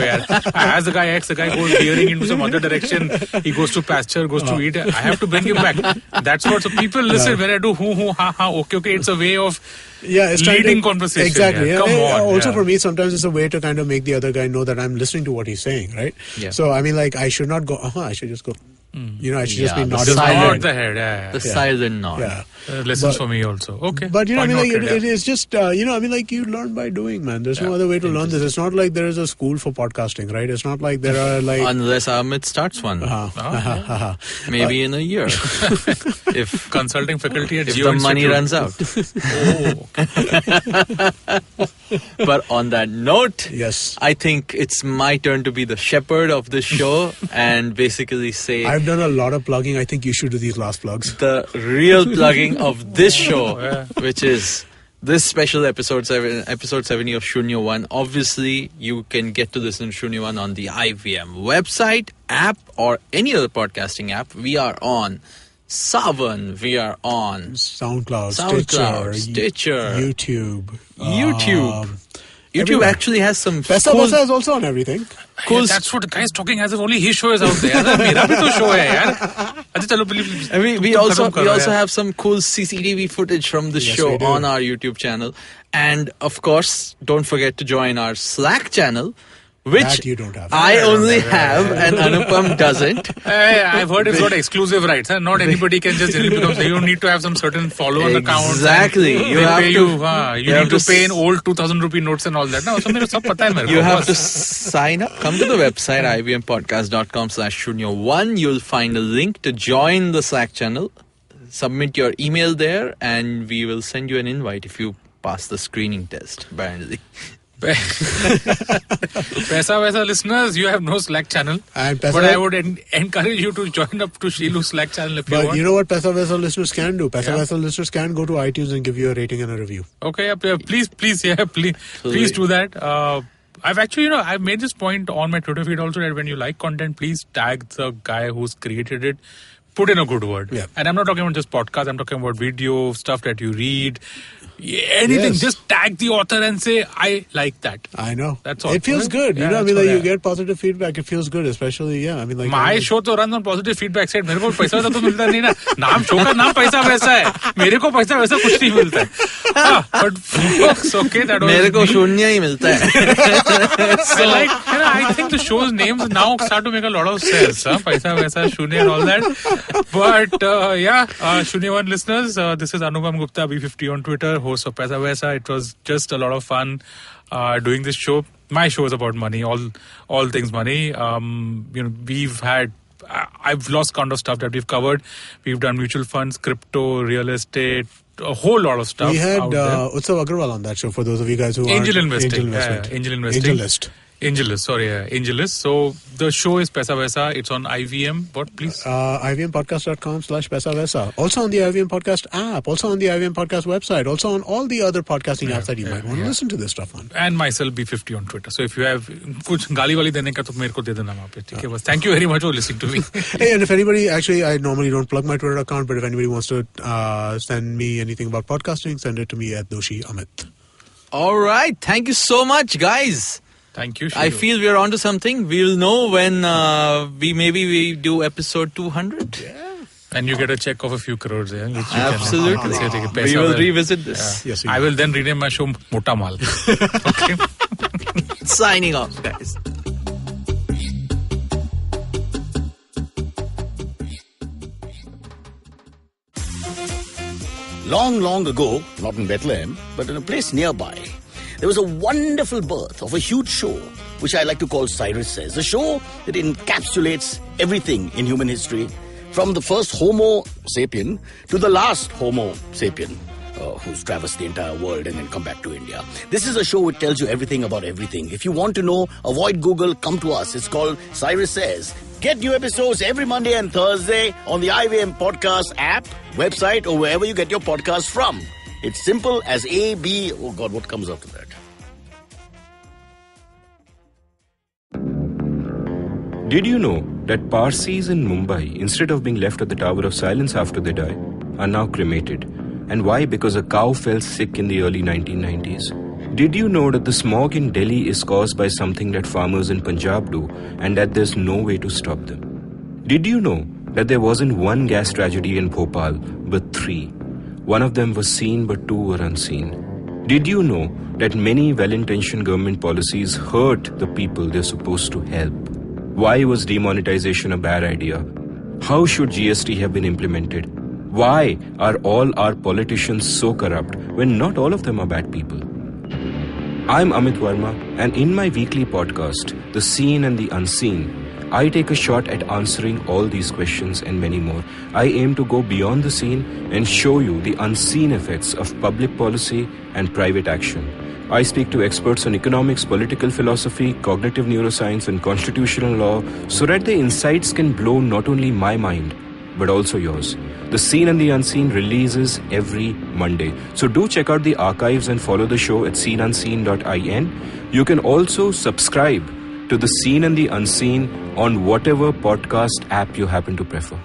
[SPEAKER 4] As the guy X, the guy goes veering into some other direction. He goes to pasture, goes to eat. I have to bring him back. That's what. So people listen when I do ha. Okay. It's a way of
[SPEAKER 3] it's
[SPEAKER 4] leading conversation.
[SPEAKER 3] Exactly.
[SPEAKER 4] Yeah. Come on.
[SPEAKER 3] Also, for me, sometimes it's a way to kind of make the other guy know that I'm listening to what he's saying, right?
[SPEAKER 2] Yeah.
[SPEAKER 3] So, I mean, like, I should not go, I should just go, I should just be
[SPEAKER 2] the
[SPEAKER 3] nodding my
[SPEAKER 2] silent-
[SPEAKER 3] head.
[SPEAKER 4] Nod the head. Yeah.
[SPEAKER 2] The silent nod.
[SPEAKER 3] Yeah.
[SPEAKER 4] Listens for me also. Okay.
[SPEAKER 3] But, I mean, like,
[SPEAKER 4] Point noted,
[SPEAKER 3] it is just, you learn by doing, man. There's no other way to learn this. It's not like there is a school for podcasting, right? It's not like there are, like...
[SPEAKER 2] Unless Amit starts one. Maybe in a year. if
[SPEAKER 4] Consulting faculty at
[SPEAKER 2] if
[SPEAKER 4] Geo
[SPEAKER 2] the money
[SPEAKER 4] Institute.
[SPEAKER 2] runs out. But on that note,
[SPEAKER 3] Yes.
[SPEAKER 2] I think it's my turn to be the shepherd of this show and basically say
[SPEAKER 3] I've done a lot of plugging. I think you should do these last plugs.
[SPEAKER 2] the real plugging of this show,
[SPEAKER 4] Yeah.
[SPEAKER 2] which is this special episode 70 of Shunya One. Obviously, you can get to listen to Shunya One on the IVM website, app, or any other podcasting app. We are on Savan. We are on
[SPEAKER 3] SoundCloud,
[SPEAKER 2] Stitcher,
[SPEAKER 3] YouTube.
[SPEAKER 2] YouTube
[SPEAKER 3] everywhere.
[SPEAKER 2] actually has some
[SPEAKER 3] Pesa
[SPEAKER 2] cool,
[SPEAKER 3] Pesa is also on everything.
[SPEAKER 2] cool
[SPEAKER 4] That's what the guy is talking as if only his show is out there. मेरा भी तो show है यार. अच्छा चलो please.
[SPEAKER 2] And we
[SPEAKER 4] तुम
[SPEAKER 2] also
[SPEAKER 4] खत्म करो यार.
[SPEAKER 2] have some cool CCTV footage from the
[SPEAKER 3] Yes,
[SPEAKER 2] show
[SPEAKER 3] we do.
[SPEAKER 2] on our YouTube channel. And of course, don't forget to join our Slack channel, which
[SPEAKER 3] That you don't have.
[SPEAKER 2] I only have and Anupam doesn't.
[SPEAKER 4] Hey, I've heard it's got exclusive rights. Huh? Not anybody can just generally become. You don't need to have some certain follow-on account.
[SPEAKER 2] Exactly. You have
[SPEAKER 4] pay
[SPEAKER 2] to.
[SPEAKER 4] you need to pay in old 2,000 rupee notes and all that. No, so मेरे सब पता है मेरे को.
[SPEAKER 2] You have to
[SPEAKER 4] बस.
[SPEAKER 2] sign up. Come to the website ivmpodcast.com/Shunya1. You'll find a link to join the Slack channel. Submit your email there, and we will send you an invite if you pass the screening test. Apparently.
[SPEAKER 4] Paisa Vaisa listeners, you have no Slack channel.
[SPEAKER 3] And Paisa-
[SPEAKER 4] But I would encourage you to join up to Shilu's Slack channel if you
[SPEAKER 3] But
[SPEAKER 4] want.
[SPEAKER 3] you know what Pesa Vesa listeners can do? Pesa
[SPEAKER 4] Yeah.
[SPEAKER 3] Vesa listeners can go to iTunes and give you a rating and a review.
[SPEAKER 4] Okay, please do that. I've actually, I've made this point on my Twitter feed also that when you like content, please tag the guy who's created it. Put in a good word.
[SPEAKER 3] Yeah.
[SPEAKER 4] And I'm not talking about just podcasts. I'm talking about video, stuff that you read. Anything.
[SPEAKER 3] Yes.
[SPEAKER 4] Just tag the author and say, I like that.
[SPEAKER 3] I know.
[SPEAKER 4] That's all.
[SPEAKER 3] It feels good.
[SPEAKER 4] Yeah,
[SPEAKER 3] You know, I
[SPEAKER 4] that's
[SPEAKER 3] mean, like
[SPEAKER 4] all,
[SPEAKER 3] you
[SPEAKER 4] yeah.
[SPEAKER 3] get positive feedback. It feels good, especially, like...
[SPEAKER 4] My show तो runs on positive feedback side. मेरे को पैसा वैसा तो मिलता नहीं ना. नाम शो का नाम पैसा वैसा है. मेरे को पैसा वैसा कुछ नहीं मिलता है. But folks, okay, that was
[SPEAKER 2] मेरे को
[SPEAKER 4] me.
[SPEAKER 2] शून्य ही मिलता है.
[SPEAKER 4] So, I think the show's names now start to make a lot of sense. Paisa Vaisa, Shunya and all that. But Shunya One listeners, this is Anupam Gupta, B50 on Twitter, host of Paisa Vaisa. It was just a lot of fun doing this show. My show is about money, all things money. We've had... I've lost count of stuff that we've covered. We've done mutual funds, crypto, real estate, a whole lot of stuff.
[SPEAKER 3] We had
[SPEAKER 4] out there.
[SPEAKER 3] Utsav Agarwal on that show for those of you guys who
[SPEAKER 4] Angel
[SPEAKER 3] aren't...
[SPEAKER 4] investing. Angel investing.
[SPEAKER 3] AngelList.
[SPEAKER 4] AngelList. So the show is Paisa Vaisa. It's on IVM. What, please?
[SPEAKER 3] IVMpodcast.com/Pesa Vesa. Also on the IVM Podcast app. Also on the IVM Podcast website. Also on all the other podcasting apps that you might want to listen to this stuff on.
[SPEAKER 4] And myself, B50 on Twitter. So if you have कुछ गाली वाली देने का तो मेरे को दे देना वहाँ पे. ठीक है बस. Thank you very much for listening to me.
[SPEAKER 3] Hey, and if anybody, actually, I normally don't plug my Twitter account, but if anybody wants to send me anything about podcasting, send it to me at Doshi Amit.
[SPEAKER 2] All right. Thank you so much, guys.
[SPEAKER 4] Thank you.
[SPEAKER 2] I
[SPEAKER 4] Shilu.
[SPEAKER 2] feel we're onto something. We'll know when we do episode 200.
[SPEAKER 4] And you get a check of a few crores. Yeah, which you
[SPEAKER 2] Absolutely.
[SPEAKER 4] Can say, take
[SPEAKER 2] We will revisit this.
[SPEAKER 3] Yes,
[SPEAKER 4] I will then rename my show Mota Mal. Okay.
[SPEAKER 2] Signing off, guys.
[SPEAKER 1] Long, long ago, not in Bethlehem, but in a place nearby, there was a wonderful birth of a huge show, which I like to call Cyrus Says. A show that encapsulates everything in human history, from the first Homo sapien to the last Homo sapien, who's traversed the entire world and then come back to India. This is a show which tells you everything about everything. If you want to know, avoid Google, come to us. It's called Cyrus Says. Get new episodes every Monday and Thursday on the IVM Podcast app, website, or wherever you get your podcasts from. It's simple as A, B, oh God, what comes after that?
[SPEAKER 5] Did you know that Parsis in Mumbai, instead of being left at the Tower of Silence after they die, are now cremated? And why? Because a cow fell sick in the early 1990s. Did you know that the smog in Delhi is caused by something that farmers in Punjab do and that there's no way to stop them? Did you know that there wasn't one gas tragedy in Bhopal, but 3? One of them was seen, but 2 were unseen. Did you know that many well-intentioned government policies hurt the people they're supposed to help? Why was demonetization a bad idea? How should GST have been implemented? Why are all our politicians so corrupt when not all of them are bad people? I'm Amit Verma, and in my weekly podcast, The Seen and the Unseen, I take a shot at answering all these questions and many more. I aim to go beyond the seen and show you the unseen effects of public policy and private action. I speak to experts on economics, political philosophy, cognitive neuroscience, and constitutional law so that the insights can blow not only my mind, but also yours. The Seen and the Unseen releases every Monday. So do check out the archives and follow the show at seenunseen.in. You can also subscribe to The Seen and the Unseen on whatever podcast app you happen to prefer.